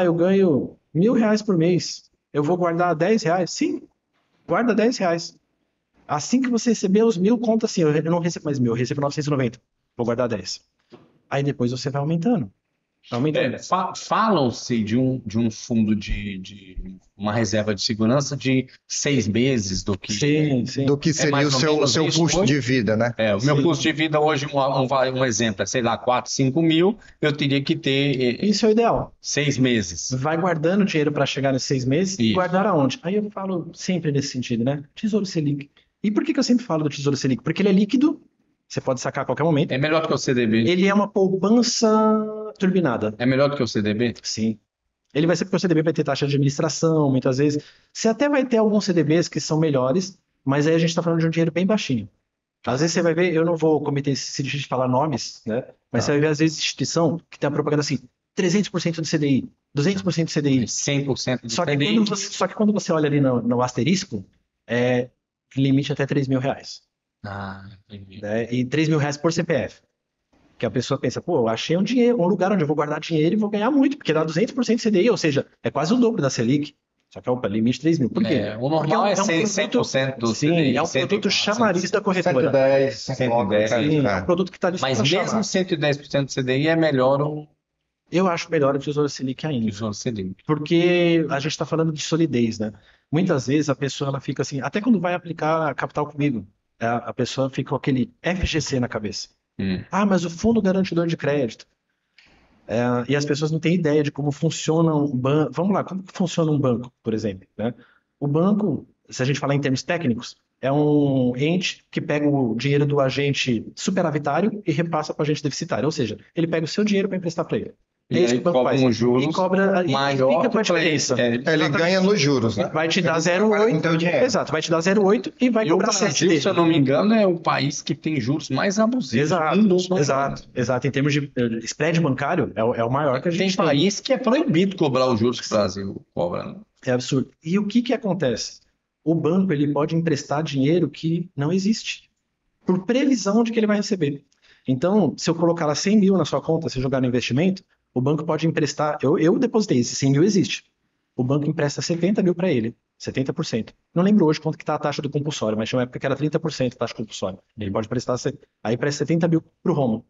Eu ganho R$1.000 por mês, eu vou guardar R$10? Sim, guarda R$10. Assim que você receber os 1.000, conta assim, eu não recebo mais 1.000, eu recebo 990, vou guardar 10. Aí depois você vai aumentando. Falam-se de um fundo de uma reserva de segurança de 6 meses do que do que seria o seu custo de vida, né? O meu custo de vida hoje, um exemplo, é, sei lá, 4, 5 mil, eu teria que ter... Isso é o ideal. 6 meses. Vai guardando dinheiro para chegar nesses 6 meses e guardar aonde? Aí eu falo sempre nesse sentido, né? Tesouro Selic. E por que eu sempre falo do Tesouro Selic? Porque ele é líquido, você pode sacar a qualquer momento. É melhor do que o CDB. Ele é uma poupança turbinada. É melhor do que o CDB? Sim. Ele vai ser porque o CDB vai ter taxa de administração, muitas vezes. Você até vai ter alguns CDBs que são melhores, mas aí a gente está falando de um dinheiro bem baixinho. Às vezes você vai ver, eu não vou cometer esse de falar nomes, né? Mas você vai ver, às vezes, instituição que tem a propaganda assim, 300% do CDI, 200% do CDI. 100% do só que CDI. Só que quando você olha ali no asterisco, é limite até R$3.000. Entendi. Né? E R$3.000 por CPF. Que a pessoa pensa, eu achei um lugar onde eu vou guardar dinheiro e vou ganhar muito, porque dá 200% de CDI, ou seja, é quase o dobro da Selic. Só que limite 3.000. Por quê? O normal é 100% do CDI. É um produto chamariz da corretora. 110. É um produto que está Mas mesmo 110% do CDI é melhor Eu acho melhor o Tesouro Selic ainda, Tesouro Selic. porque a gente está falando de solidez, né? Muitas vezes a pessoa ela fica assim, até quando vai aplicar capital comigo, a pessoa fica com aquele FGC na cabeça. Hum. Ah, mas o Fundo Garantidor de Crédito. E as pessoas não têm ideia de como funciona um banco. Vamos lá, como que funciona um banco, por exemplo, né? O banco, se a gente falar em termos técnicos, é um ente que pega o dinheiro do agente superavitário e repassa para o agente deficitário. Ou seja, ele pega o seu dinheiro para emprestar para ele. É E isso que aí o banco cobra faz. uns juros E cobra, e maior fica que com a o cliente. diferença. Ele ganha nos juros, né? Vai te dar Ele trabalha com 0,8. teu dinheiro. Exato, vai te dar 0,8 e vai E o cobrar Brasil, CSD. se eu não me engano, é o país que tem juros mais abusivos do mundo. Exato. Em termos de spread bancário, é o maior que a Tem gente tem. país que é proibido cobrar os juros que o Brasil cobra, né? É absurdo. E o que que acontece? O banco ele pode emprestar dinheiro que não existe, por previsão de que ele vai receber. Então, se eu colocar lá 100 mil na sua conta, se jogar no investimento, o banco pode emprestar. Eu depositei, esse 100 mil existe. O banco empresta 70 mil para ele, 70%. Não lembro hoje quanto que está a taxa do compulsório, mas tinha uma época que era 30% a taxa compulsória. Ele pode prestar, aí presta 70 mil para o Romulo.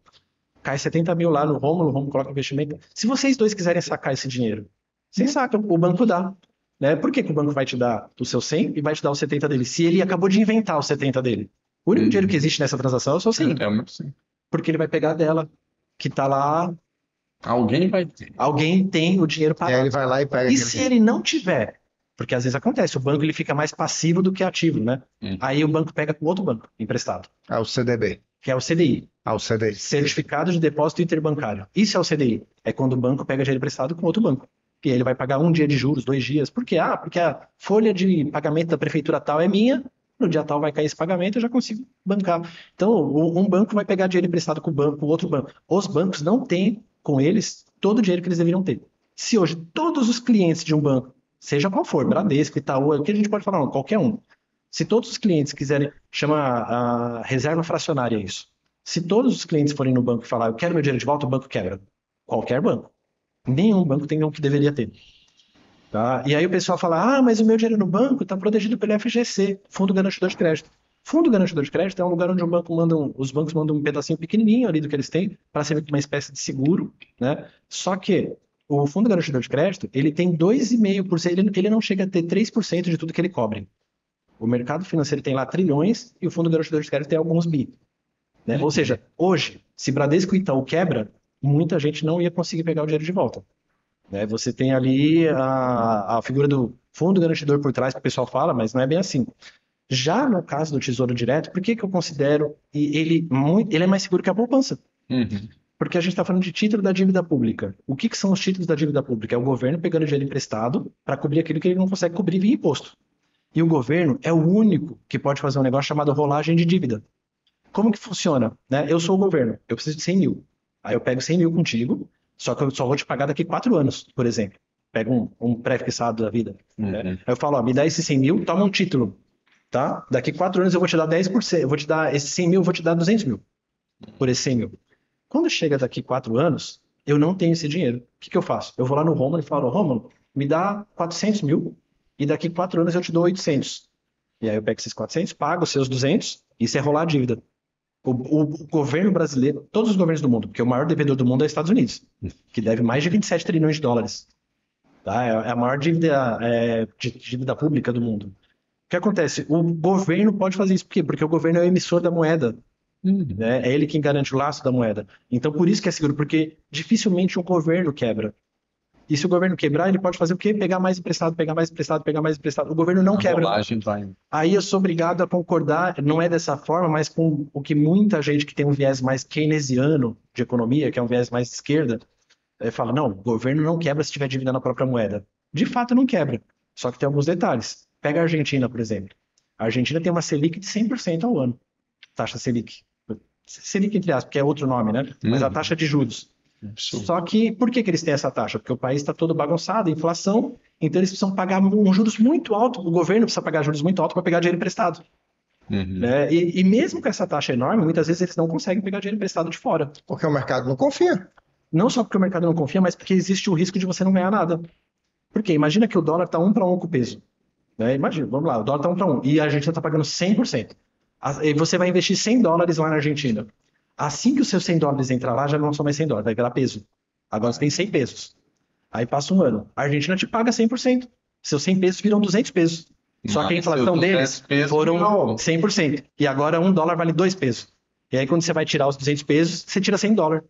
Cai 70 mil lá no Romulo coloca investimento. Se vocês dois quiserem sacar esse dinheiro, vocês sacam, o banco dá. Né? Por que que o banco vai te dar o seu 100 e vai te dar o 70 dele? Se ele acabou de inventar o 70 dele. O único dinheiro que existe nessa transação é o seu 100. É o meu sim. Porque ele vai pegar dela, que tá lá, Alguém vai ter. alguém tem o dinheiro E aí parado. ele vai lá e pega E aquele se ele não tiver? Porque às vezes acontece, o banco ele fica mais passivo do que ativo, né? Aí o banco pega com outro banco emprestado, o CDB, que é o CDI, o CDI. Certificado de Depósito Interbancário. Isso é o CDI. É quando o banco pega dinheiro emprestado com outro banco. E aí ele vai pagar um dia de juros, 2 dias. Por quê? Porque a folha de pagamento da prefeitura tal é minha, no dia tal vai cair esse pagamento, eu já consigo bancar. Então, um banco vai pegar dinheiro emprestado com o outro banco. Os bancos não têm com eles todo o dinheiro que eles deveriam ter. Se hoje todos os clientes de um banco, seja qual for, Bradesco, Itaú, o que a gente pode falar, não, qualquer um. Se todos os clientes quiserem, chama a reserva fracionária isso. Se todos os clientes forem no banco e falar, eu quero meu dinheiro de volta, o banco quebra. Qualquer banco. Nenhum banco tem o que deveria ter. Tá? E aí o pessoal fala, mas o meu dinheiro no banco está protegido pelo FGC, Fundo Garantidor de Crédito. Fundo Garantidor de Crédito é um lugar onde os bancos mandam um pedacinho pequenininho ali do que eles têm para ser uma espécie de seguro, né? Só que o Fundo Garantidor de Crédito, ele tem 2,5%, ele não chega a ter 3% de tudo que ele cobre. O mercado financeiro tem lá trilhões e o Fundo Garantidor de Crédito tem alguns bi. Né? Ou seja, hoje, se Bradesco e Itaú quebra, muita gente não ia conseguir pegar o dinheiro de volta. Né? Você tem ali a figura do fundo garantidor por trás que o pessoal fala, mas não é bem assim. Já no caso do Tesouro Direto, por que que eu considero ele é mais seguro que a poupança? Porque a gente está falando de título da dívida pública. O que são os títulos da dívida pública? É o governo pegando dinheiro emprestado para cobrir aquilo que ele não consegue cobrir via imposto. E o governo é o único que pode fazer um negócio chamado rolagem de dívida. Como que funciona? Né? Eu sou o governo, eu preciso de 100 mil. Aí eu pego 100 mil contigo, só que eu só vou te pagar daqui 4 anos, por exemplo. Pego um pré-fixado da vida. Né? Aí eu falo, me dá esses 100 mil, toma um título. Tá? Daqui 4 anos eu vou te dar 10%, eu vou te dar esses 100 mil, eu vou te dar 200 mil por esses 100 mil. Quando chega daqui 4 anos, eu não tenho esse dinheiro. O que eu faço? Eu vou lá no Romulo e falo, Romulo, me dá 400 mil e daqui 4 anos eu te dou 800. E aí eu pego esses 400, pago os seus 200, isso é rolar a dívida. O governo brasileiro, todos os governos do mundo, porque o maior devedor do mundo é os Estados Unidos, que deve mais de 27 trilhões de dólares. Tá? É a maior dívida pública do mundo. O que acontece? O governo pode fazer isso. Por quê? Porque o governo é o emissor da moeda. Né? É ele quem garante o laço da moeda. Então, por isso que é seguro, porque dificilmente um governo quebra. E se o governo quebrar, ele pode fazer o quê? Pegar mais emprestado, pegar mais emprestado, pegar mais emprestado. O governo não quebra. Aí eu sou obrigado a concordar, não é dessa forma, mas com o que muita gente que tem um viés mais keynesiano de economia, que é um viés mais de esquerda, fala, não, o governo não quebra se tiver dívida na própria moeda. De fato, não quebra. Só que tem alguns detalhes. Pega a Argentina, por exemplo. A Argentina tem uma Selic de 100% ao ano. Taxa Selic. Selic, entre aspas, porque é outro nome, né? Mas a taxa de juros. Só que, por que eles têm essa taxa? Porque o país está todo bagunçado, inflação, então eles precisam pagar juros muito alto, o governo precisa pagar juros muito alto para pegar dinheiro emprestado. Né? E mesmo com essa taxa enorme, muitas vezes eles não conseguem pegar dinheiro emprestado de fora. Porque o mercado não confia. Não só porque o mercado não confia, mas porque existe o risco de você não ganhar nada. Porque imagina que o dólar está 1 para 1 com o peso. Né? Imagina, vamos lá, o dólar está 1 para 1 e a Argentina está pagando 100%. E você vai investir 100 dólares lá na Argentina. Assim que os seus 100 dólares entrar lá, já não são mais 100 dólares, vai virar peso. Agora você tem 100 pesos. Aí passa um ano. A Argentina te paga 100%. Seus 100 pesos viram 200 pesos. Só que a inflação deles foram 100%. E agora $1 vale 2 pesos. E aí quando você vai tirar os 200 pesos, você tira $100.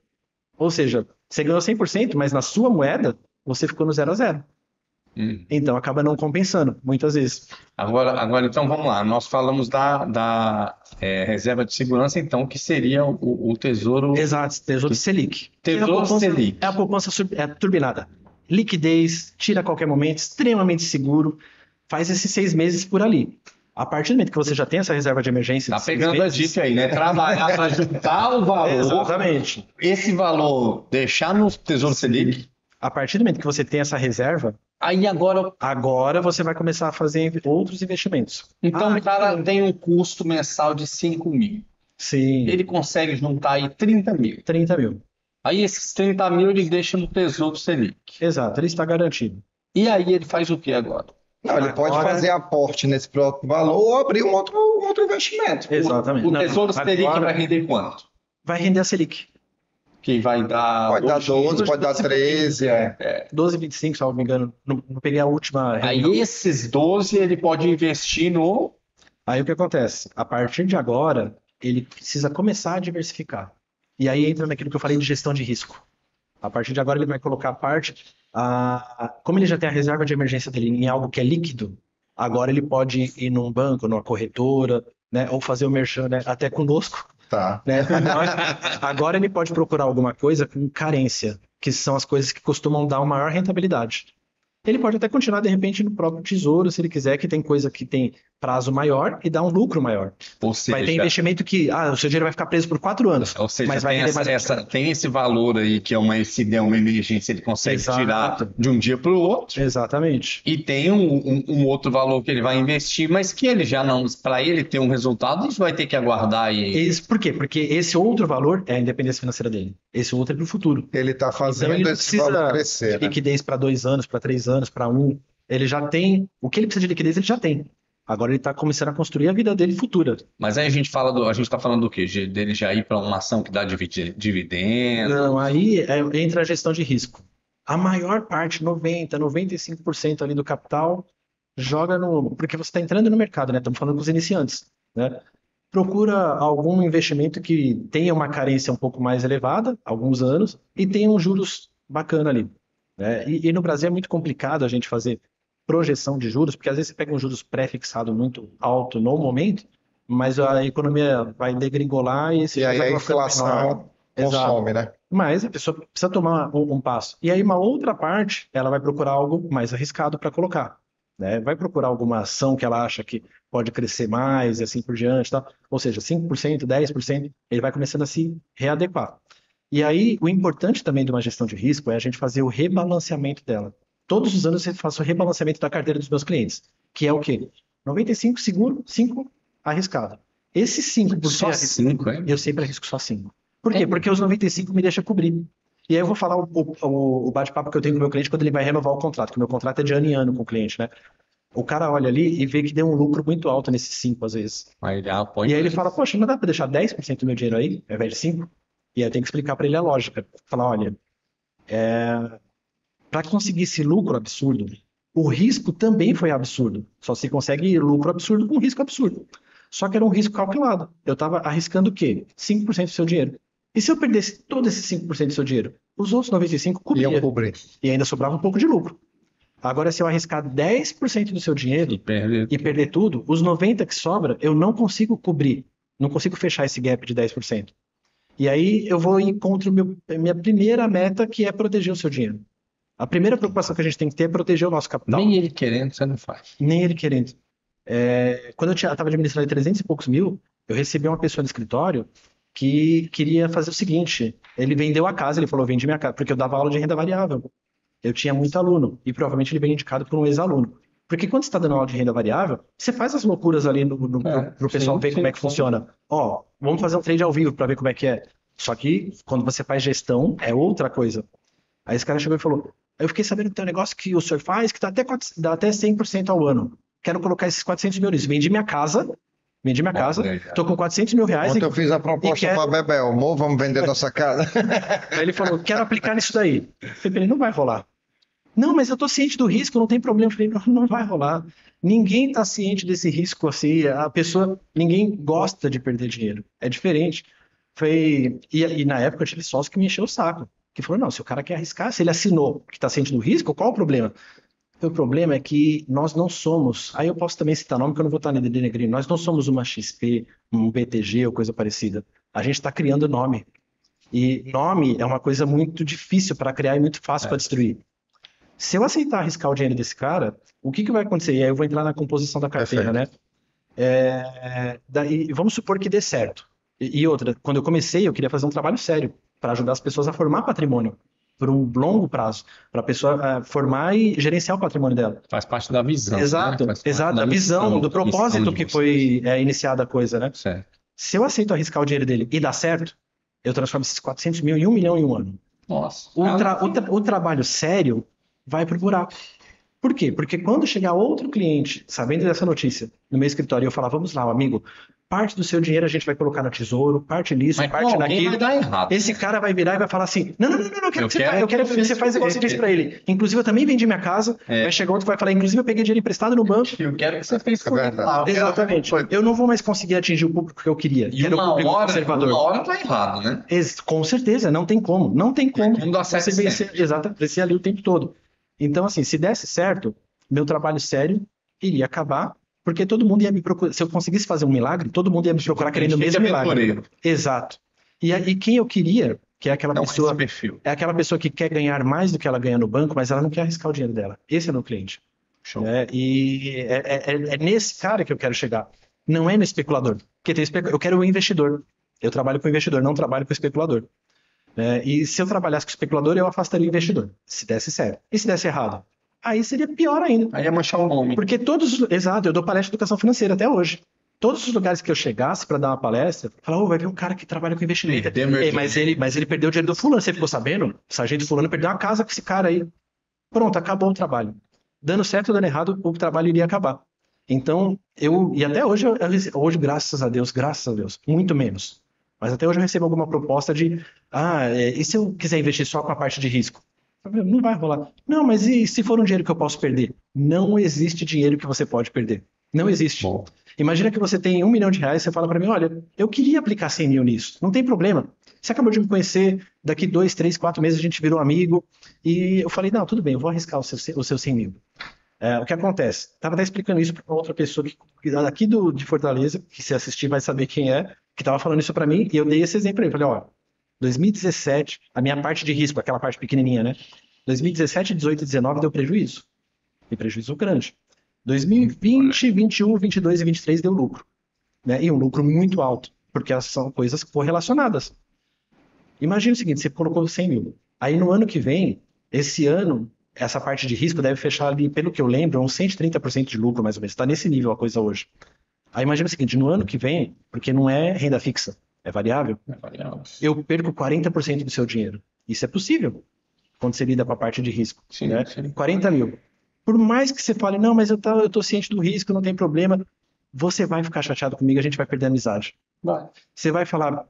Ou seja, você ganhou 100%, mas na sua moeda, você ficou no 0 a 0. Então acaba não compensando, muitas vezes. Agora, então, vamos lá. Nós falamos da reserva de segurança, então, que seria o Tesouro... Exato, Tesouro Selic. Tesouro Selic. É a poupança turbinada. Liquidez, tira a qualquer momento, extremamente seguro. Faz esses 6 meses por ali. A partir do momento que você já tem essa reserva de emergência... Tá pegando a dica aí, né? Trabalhar para juntar o valor. Exatamente. Esse valor deixar no Tesouro Selic. A partir do momento que você tem essa reserva... Aí Agora você vai começar a fazer outros investimentos. Então o cara tem um custo mensal de 5 mil. Sim. Ele consegue juntar aí 30 mil. 30 mil. Aí esses 30 mil ele deixa no Tesouro Selic. Exato, ele está garantido. E aí ele faz o que agora? Não, ele pode fazer aporte nesse próprio valor ou abrir um outro investimento. Exatamente. O Tesouro Selic vai render quanto? Vai render a Selic. Que vai dar... Pode dar 12, pode dar 13. 12,25, se eu não me engano. Não peguei a última reunião. Aí esses 12 ele pode investir no... Aí o que acontece? A partir de agora, ele precisa começar a diversificar. E aí entra naquilo que eu falei de gestão de risco. A partir de agora ele vai colocar como ele já tem a reserva de emergência dele em algo que é líquido, agora ele pode ir num banco, numa corretora, né, ou fazer o merchan, né, até conosco. Tá. Né? Agora ele pode procurar alguma coisa com carência, que são as coisas que costumam dar uma maior rentabilidade. Ele pode até continuar, de repente, no próprio tesouro, se ele quiser, que tem coisa que tem prazo maior e dá um lucro maior. Ou seja, vai ter investimento que, o seu dinheiro vai ficar preso por 4 anos. Ou seja, mas vai tem esse valor aí que se der uma emergência, ele consegue tirar de um dia para o outro. Exatamente. E tem um outro valor que ele vai investir, mas que ele já não, para ele ter um resultado, isso vai ter que aguardar aí. Por quê? Porque esse outro valor é a independência financeira dele. Esse outro é para o futuro. Ele está fazendo então, ele esse valor crescer. De liquidez para 2 anos, para 3 anos, para 1. Ele já tem. O que ele precisa de liquidez, ele já tem. Agora ele está começando a construir a vida dele futura. Mas aí a gente está falando do quê? Dele já ir para uma ação que dá dividendo? Não, aí entra a gestão de risco. A maior parte, 95% ali do capital, joga no... Porque você está entrando no mercado, né? Estamos falando com os iniciantes, né? Procura algum investimento que tenha uma carência um pouco mais elevada, alguns anos, e tenha uns juros bacana ali. Né? E no Brasil é muito complicado a gente fazer projeção de juros, porque às vezes você pega um juros pré-fixado muito alto no momento, mas a economia vai degringolar e aí a inflação consome, né? Mas a pessoa precisa tomar um passo. E aí uma outra parte, ela vai procurar algo mais arriscado para colocar. Né? Vai procurar alguma ação que ela acha que pode crescer mais e assim por diante. Tá? Ou seja, 5%, 10%, ele vai começando a se readequar. E aí o importante também de uma gestão de risco é a gente fazer o rebalanceamento dela. Todos os anos eu faço o rebalanceamento da carteira dos meus clientes, que é o quê? 95 seguro, 5 arriscado. Esses 5%... Só 5, é? Eu sempre arrisco só 5. Por quê? Porque os 95 me deixam cobrir. E aí eu vou falar o bate-papo que eu tenho com o meu cliente quando ele vai renovar o contrato, que o meu contrato é de ano em ano com o cliente, né? O cara olha ali e vê que deu um lucro muito alto nesses 5, às vezes. E aí ele fala, poxa, não dá para deixar 10% do meu dinheiro aí, ao invés de 5%? E aí eu tenho que explicar para ele a lógica. Falar, olha, para conseguir esse lucro absurdo, o risco também foi absurdo. Só se consegue lucro absurdo com risco absurdo. Só que era um risco calculado. Eu estava arriscando o quê? 5% do seu dinheiro. E se eu perdesse todo esse 5% do seu dinheiro? Os outros 95% cobriam. E ainda sobrava um pouco de lucro. Agora, se eu arriscar 10% do seu dinheiro e perder tudo, os 90% que sobra, eu não consigo cobrir. Não consigo fechar esse gap de 10%. E aí eu vou ir contra a minha primeira meta, que é proteger o seu dinheiro. A primeira preocupação que a gente tem que ter é proteger o nosso capital. Nem ele querendo, você não faz. Nem ele querendo. Quando eu estava administrando 300 e poucos mil, eu recebi uma pessoa no escritório que queria fazer o seguinte, ele vendeu a casa, ele falou, vendi minha casa, porque eu dava aula de renda variável. Eu tinha muito aluno, e provavelmente ele veio indicado por um ex-aluno. Porque quando você está dando aula de renda variável, você faz as loucuras ali pro pessoal ver como é que funciona. Vamos fazer um trade ao vivo para ver como é que é. Só que quando você faz gestão, é outra coisa. Aí esse cara chegou e falou, eu fiquei sabendo que tem um negócio que o senhor faz que dá até 100% ao ano. Quero colocar esses 400 mil nisso. Vendi minha casa Vendi minha casa, Olha, já. tô com 400 mil reais Ontem eu fiz a proposta e quer- para Bebel, amor, vamos vender nossa casa. Aí ele falou, quero aplicar nisso daí. Eu falei, pra ele, não vai rolar. Não, mas eu tô ciente do risco, não tem problema. Eu falei, não, não vai rolar. Ninguém tá ciente desse risco assim. Ninguém gosta de perder dinheiro. É diferente. E na época eu tive sócio que me encheu o saco. Que falou, não, se o cara quer arriscar, se ele assinou que tá ciente do risco, qual o problema? O problema é que nós não somos. Aí eu posso também citar nome, que eu não vou estar denegrindo. Nós não somos uma XP, um BTG ou coisa parecida. A gente está criando nome. E nome é uma coisa muito difícil para criar e muito fácil para destruir. Se eu aceitar arriscar o dinheiro desse cara, o que vai acontecer? E aí eu vou entrar na composição da carteira, né? Daí, vamos supor que dê certo. E outra, quando eu comecei, eu queria fazer um trabalho sério para ajudar as pessoas a formar patrimônio por um longo prazo, para a pessoa formar e gerenciar o patrimônio dela. Faz parte da visão, Exato, né? Faz parte exato, da a visão, missão, do da missão propósito de que vocês. foi iniciada a coisa, né? Certo. Se eu aceito arriscar o dinheiro dele e dá certo, eu transformo esses 400 mil em 1 milhão em um ano. Nossa. O trabalho sério vai pro buraco. Por quê? Porque quando chegar outro cliente, sabendo dessa notícia, no meu escritório, eu falar, vamos lá, amigo, parte do seu dinheiro a gente vai colocar no tesouro, parte nisso, Mas parte com alguém naquilo. vai dar errado. Esse cara vai virar e vai falar assim, não, eu quero Eu que você faz igual você disse pra ele. Inclusive, eu também vendi minha casa, vai chegar outro que vai falar, inclusive, eu peguei dinheiro emprestado no banco. Eu quero que você fez É verdade. Exatamente. Eu não vou mais conseguir atingir o público que eu queria, E que era o público conservador. uma hora tá errado, né? Com certeza, não tem como. Não tem como Não dá certo você vencer ali o tempo todo. Então, assim, se desse certo, meu trabalho sério iria acabar, porque todo mundo ia me procurar. Se eu conseguisse fazer um milagre, todo mundo ia me procurar querendo o mesmo milagre. Exato. E quem eu queria, que é aquela pessoa, perfil. é aquela pessoa que quer ganhar mais do que ela ganha no banco, mas ela não quer arriscar o dinheiro dela. Esse é o meu cliente. Show. E é nesse cara que eu quero chegar. Não é no especulador. Porque eu quero o investidor. Eu trabalho com investidor, não trabalho com especulador. E se eu trabalhasse com especulador, eu afastaria o investidor, se desse certo. E se desse errado? Aí seria pior ainda. Aí é manchar o nome. Porque exato, eu dou palestra de educação financeira até hoje. Todos os lugares que eu chegasse para dar uma palestra, falava, vai vir um cara que trabalha com investimento. Mas ele perdeu o dinheiro do fulano, você ficou sabendo? O sargento fulano perdeu uma casa com esse cara aí. Pronto, acabou o trabalho. Dando certo ou dando errado, o trabalho iria acabar. Então, e até hoje, hoje, graças a Deus, muito menos. Mas até hoje eu recebo alguma proposta de, e se eu quiser investir só com a parte de risco? Não vai rolar. Não, mas e se for um dinheiro que eu posso perder? Não existe dinheiro que você pode perder. Não existe. Bom. Imagina que você tem R$1 milhão, você fala para mim, olha, eu queria aplicar 100 mil nisso. Não tem problema. Você acabou de me conhecer, daqui 2, 3, 4 meses a gente virou amigo. E eu falei, não, tudo bem, eu vou arriscar o seu 100 mil. O que acontece? Estava até explicando isso para outra pessoa aqui de Fortaleza, que se assistir vai saber quem é, que estava falando isso para mim, e eu dei esse exemplo aí. Falei, ó, 2017, a minha parte de risco, aquela parte pequenininha, né? 2017, 18 e 19 deu prejuízo. E prejuízo grande. 2020, 21, 22 e 23 deu lucro. Né? E um lucro muito alto, porque são coisas correlacionadas. Imagina o seguinte, você colocou 100 mil. Aí no ano que vem, esse ano, essa parte de risco deve fechar ali, pelo que eu lembro, uns 130% de lucro, mais ou menos. Está nesse nível a coisa hoje. Aí imagina o seguinte, no ano que vem, porque não é renda fixa, é variável, eu perco 40% do seu dinheiro. Isso é possível, quando você lida com a parte de risco. Sim, né? sim. 40 mil. Por mais que você fale, não, mas eu tô ciente do risco, não tem problema, você vai ficar chateado comigo, a gente vai perder a amizade. Vai. Você vai falar,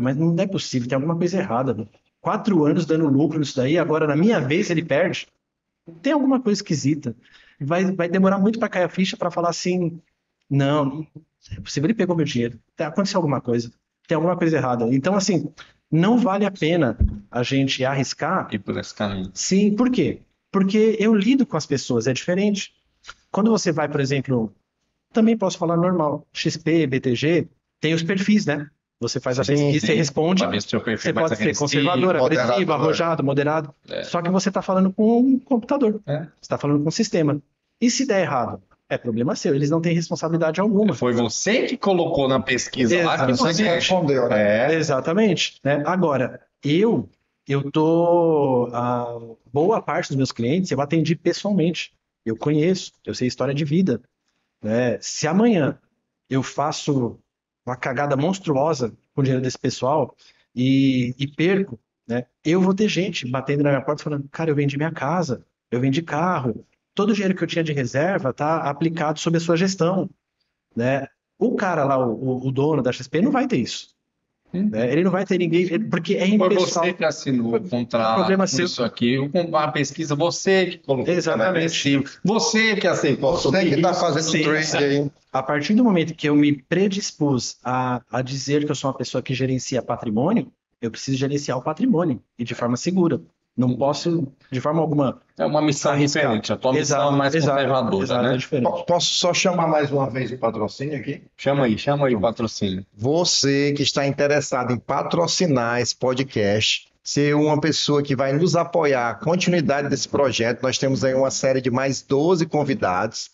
mas não é possível, tem alguma coisa errada. Né? 4 anos dando lucro nisso daí, agora na minha vez ele perde. Tem alguma coisa esquisita. Vai demorar muito para cair a ficha para falar assim, não é possível, ele pegou meu dinheiro. Aconteceu alguma coisa. Tem alguma coisa errada. Então, assim, não vale a pena a gente arriscar. E por esse caminho. Sim, por quê? Porque eu lido com as pessoas, é diferente. Quando você vai, por exemplo, também posso falar normal, XP, BTG, tem os perfis, né? Você faz a pesquisa e responde. Você pode ser conservador, agressivo, arrojado, moderado. Só que você está falando com um computador. Você está falando com um sistema. E se der errado? É problema seu. Eles não têm responsabilidade alguma. Foi você que colocou na pesquisa lá que Você que respondeu, né? Exatamente. Né? Agora, eu tô... boa parte dos meus clientes eu atendi pessoalmente. Eu conheço, eu sei história de vida. Né? Se amanhã eu faço uma cagada monstruosa com o dinheiro desse pessoal e perco, né? Eu vou ter gente batendo na minha porta falando, cara, eu vendi minha casa, eu vendi carro, todo o dinheiro que eu tinha de reserva está aplicado sob a sua gestão, né? O cara lá, o dono da XP, não vai ter isso. Né? Ele não vai ter ninguém, porque é Foi impessoal. você que assinou o contrato Problema com seu. isso aqui. A pesquisa, você que colocou Exatamente. no recibo, você que aceitou Você que está isso. fazendo Sim, trade aí. A partir do momento que eu me predispus a dizer que eu sou uma pessoa que gerencia patrimônio, eu preciso gerenciar o patrimônio e de forma segura. Não posso, de forma alguma, É uma missão arriscar. diferente. A tua missão é mais Exato, conservadora, é né? diferente. Posso só chamar mais uma vez o patrocínio aqui? Chama aí o patrocínio. Você que está interessado em patrocinar esse podcast, ser uma pessoa que vai nos apoiar a continuidade desse projeto, nós temos aí uma série de mais 12 convidados.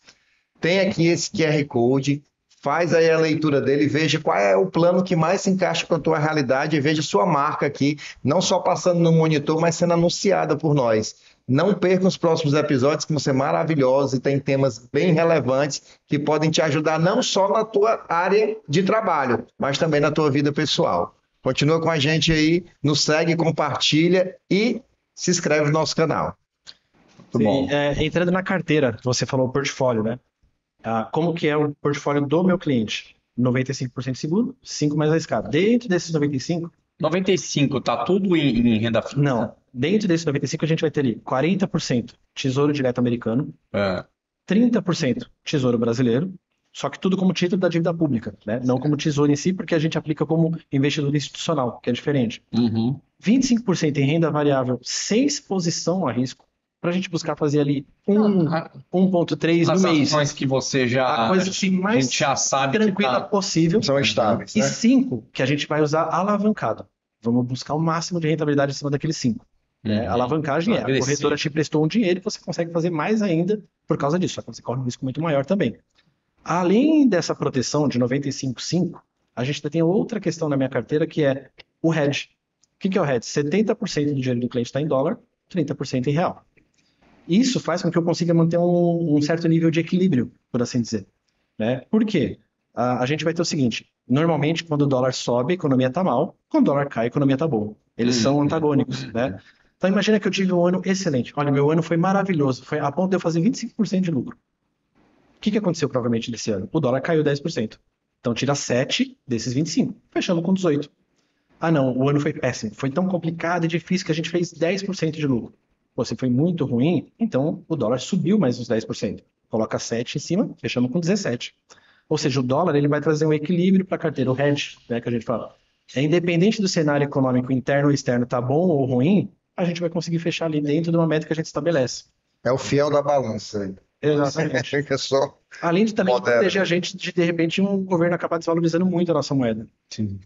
Tem aqui esse QR Code, faz aí a leitura dele, veja qual é o plano que mais se encaixa com a tua realidade e veja sua marca aqui, não só passando no monitor, mas sendo anunciada por nós. Não perca os próximos episódios, que vão ser maravilhosos e tem temas bem relevantes que podem te ajudar não só na tua área de trabalho, mas também na tua vida pessoal. Continua com a gente aí, nos segue, compartilha e se inscreve no nosso canal. Muito bom. Entrando na carteira, você falou o portfólio, né? Como que é o portfólio do meu cliente? 95% seguro, 5 mais arriscado. Dentro desses 95, 95, tá tudo em renda fixa? não. Dentro desses 95 a gente vai ter ali 40% Tesouro Direto Americano, É. 30% Tesouro Brasileiro, só que tudo como título da dívida pública, né? Não como tesouro em si, porque a gente aplica como investidor institucional, que é diferente. Uhum. 25% em renda variável sem exposição a risco, para a gente buscar fazer ali 1,3 no As mês. ações que você A coisa assim a mais gente já sabe que tranquila tá. possível. São estáveis, E né? 5, que a gente vai usar alavancado. Vamos buscar o máximo de rentabilidade em cima daqueles 5. Né? Uhum. Alavancagem a Agressivo. corretora te prestou um dinheiro e você consegue fazer mais ainda por causa disso, só que você corre um risco muito maior também. Além dessa proteção de 95,5, a gente ainda tem outra questão na minha carteira que é o hedge. O que é o hedge? 70% do dinheiro do cliente está em dólar, 30% em real. Isso faz com que eu consiga manter um certo nível de equilíbrio, por assim dizer. Né? Por quê? A gente vai ter o seguinte, normalmente quando o dólar sobe, a economia está mal, quando o dólar cai, a economia está boa. Eles são antagônicos, né? Então imagina que eu tive um ano excelente. Olha, meu ano foi maravilhoso, foi a ponto de eu fazer 25% de lucro. O que aconteceu provavelmente nesse ano? O dólar caiu 10%. Então tira 7 desses 25, fechamos com 18. Ah não, o ano foi péssimo, foi tão complicado e difícil que a gente fez 10% de lucro. Pô, se foi muito ruim, então o dólar subiu mais uns 10%. Coloca 7 em cima, fechamos com 17. Ou seja, o dólar ele vai trazer um equilíbrio para a carteira, o hedge, né, que a gente fala. Independente do cenário econômico interno ou externo tá bom ou ruim, a gente vai conseguir fechar ali dentro de uma meta que a gente estabelece. É o fiel da balança aí. Exatamente. É só Além de também moderno. proteger a gente de repente, um governo acabar desvalorizando muito a nossa moeda. Sim.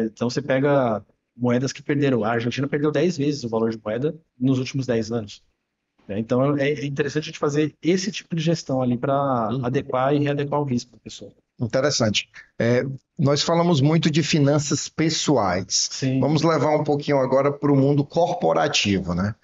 Então você pega moedas que perderam. A Argentina perdeu 10 vezes o valor de moeda nos últimos 10 anos. Então é interessante a gente fazer esse tipo de gestão ali para adequar e readequar o risco da pessoa. interessante. Nós falamos muito de finanças pessoais. Sim. Vamos levar um pouquinho agora para o mundo corporativo, né?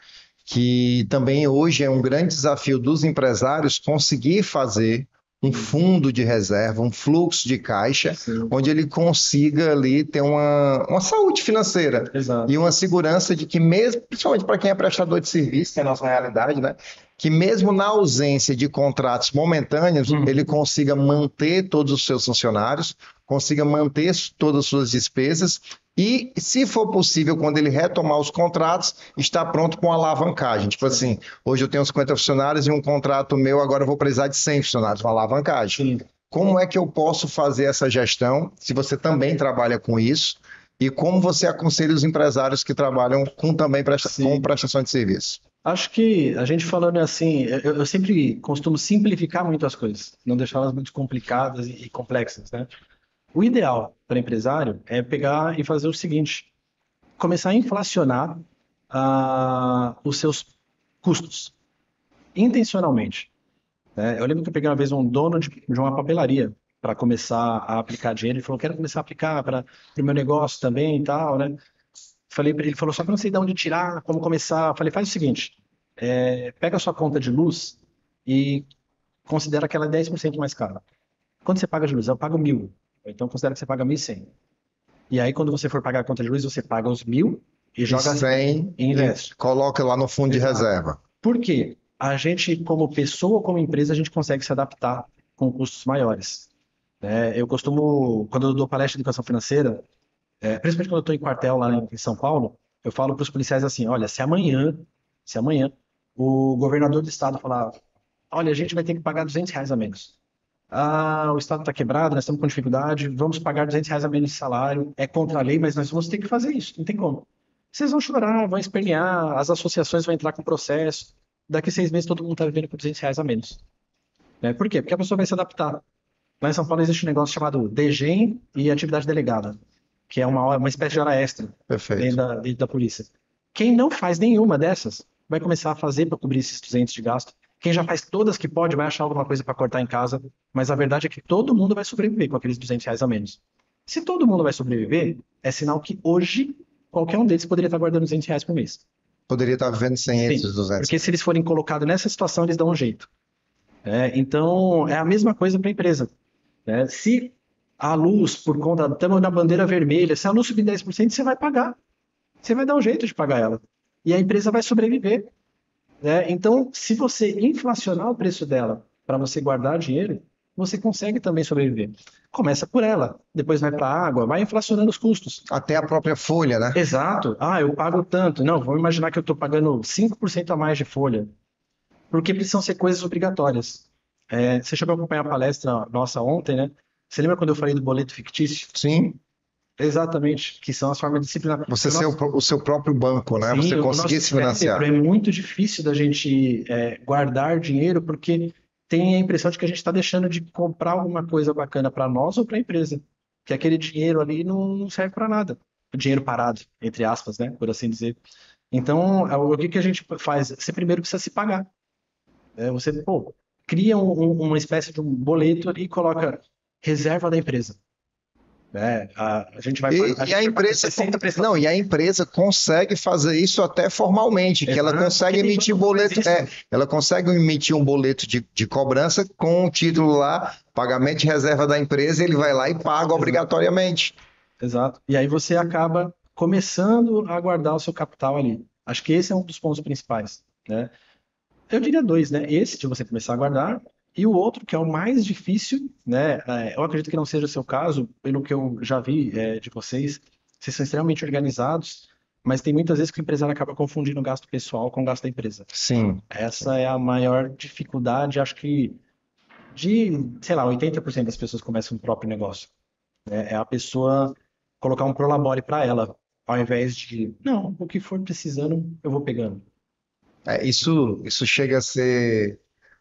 Que também hoje é um grande desafio dos empresários conseguir fazer um fundo de reserva, um fluxo de caixa, Sim. onde ele consiga ali ter uma saúde financeira. Exato. E uma segurança de que mesmo, principalmente para quem é prestador de serviço, que é a nossa realidade, né? Que mesmo na ausência de contratos momentâneos, ele consiga manter todos os seus funcionários, consiga manter todas as suas despesas e, se for possível, quando ele retomar os contratos, está pronto com alavancagem. Tipo assim, hoje eu tenho 50 funcionários e um contrato meu, agora eu vou precisar de 100 funcionários, uma alavancagem. Sim. Como é que eu posso fazer essa gestão, se você também trabalha com isso, e como você aconselha os empresários que trabalham com também com prestação de serviço? Acho que a gente falando assim, eu sempre costumo simplificar muito as coisas, não deixá-las muito complicadas e complexas, né? O ideal para empresário é pegar e fazer o seguinte, começar a inflacionar os seus custos, intencionalmente. Né? Eu lembro que eu peguei uma vez um dono de uma papelaria para começar a aplicar dinheiro, ele falou, quero começar a aplicar para o meu negócio também e tal, né? Falei para ele, falou, só que eu não sei de onde tirar, como começar. Falei, faz o seguinte, pega a sua conta de luz e considera que ela é 10% mais cara. Quando você paga de luz? Eu pago 1.000. Então considera que você paga 1.100. E aí quando você for pagar a conta de luz, você paga os 1.000 e joga 100 e investe. e coloca lá no fundo Exato. de reserva. Por quê? A gente, como pessoa, como empresa, a gente consegue se adaptar com custos maiores. Eu costumo, quando eu dou palestra de educação financeira, principalmente quando eu estou em quartel lá em São Paulo, eu falo para os policiais assim, olha, se amanhã o governador do estado falar, olha, a gente vai ter que pagar R$ 200 a menos. Ah, o estado está quebrado, nós estamos com dificuldade, vamos pagar R$ 200 a menos de salário, é contra a lei, mas nós vamos ter que fazer isso, não tem como. Vocês vão chorar, vão espernear, as associações vão entrar com processo, daqui 6 meses todo mundo está vivendo com R$ 200 a menos. Por quê? Porque a pessoa vai se adaptar. Lá em São Paulo existe um negócio chamado DGEM e atividade delegada, que é uma espécie de hora extra Perfeito. dentro da polícia. Quem não faz nenhuma dessas vai começar a fazer para cobrir esses 200 de gasto. Quem já faz todas que pode vai achar alguma coisa para cortar em casa, mas a verdade é que todo mundo vai sobreviver com aqueles R$ 200 a menos. Se todo mundo vai sobreviver, é sinal que hoje qualquer um deles poderia estar guardando R$ 200 por mês. Poderia estar vivendo sem Sim, esses 200. porque se eles forem colocados nessa situação, eles dão um jeito. Então, é a mesma coisa para a empresa. Se a luz, por conta, estamos na bandeira vermelha, se a luz subir 10%, você vai pagar. Você vai dar um jeito de pagar ela. E a empresa vai sobreviver. Então, se você inflacionar o preço dela para você guardar dinheiro, você consegue também sobreviver. Começa por ela, depois vai para a água, vai inflacionando os custos. Até a própria folha, né? Exato. Ah, eu pago tanto. Não, vamos imaginar que eu estou pagando 5% a mais de folha. Porque precisam ser coisas obrigatórias. Você chegou a acompanhar a palestra nossa ontem, né? Você lembra quando eu falei do boleto fictício? Sim. Exatamente, que são as formas disciplinares. Você ser o seu próprio banco, né? Sim, Você o conseguir nosso se financiar. cérebro é muito difícil da gente guardar dinheiro porque tem a impressão de que a gente está deixando de comprar alguma coisa bacana para nós ou para a empresa. Que aquele dinheiro ali não serve para nada. O dinheiro parado, entre aspas, né? Por assim dizer. Então, o que a gente faz? Você primeiro precisa se pagar. Você, cria uma espécie de um boleto ali e coloca reserva da empresa. A gente vai E a empresa, não, e a empresa consegue fazer isso até formalmente, que ela consegue emitir boleto, ela consegue emitir um boleto de cobrança com o título lá, pagamento de reserva da empresa, ele vai lá e paga obrigatoriamente. Exato. E aí você acaba começando a guardar o seu capital ali. Acho que esse é um dos pontos principais, né? Eu diria dois, né? Esse de você começar a guardar e o outro que é o mais difícil, né? Eu acredito que não seja o seu caso, pelo que eu já vi de vocês. Vocês são extremamente organizados, mas tem muitas vezes que o empresário acaba confundindo o gasto pessoal com o gasto da empresa. Sim. Essa é a maior dificuldade, acho que sei lá, 80% das pessoas começam um próprio negócio. É a pessoa colocar um prolabore para ela, ao invés de, não, o que for precisando, eu vou pegando. Isso chega a ser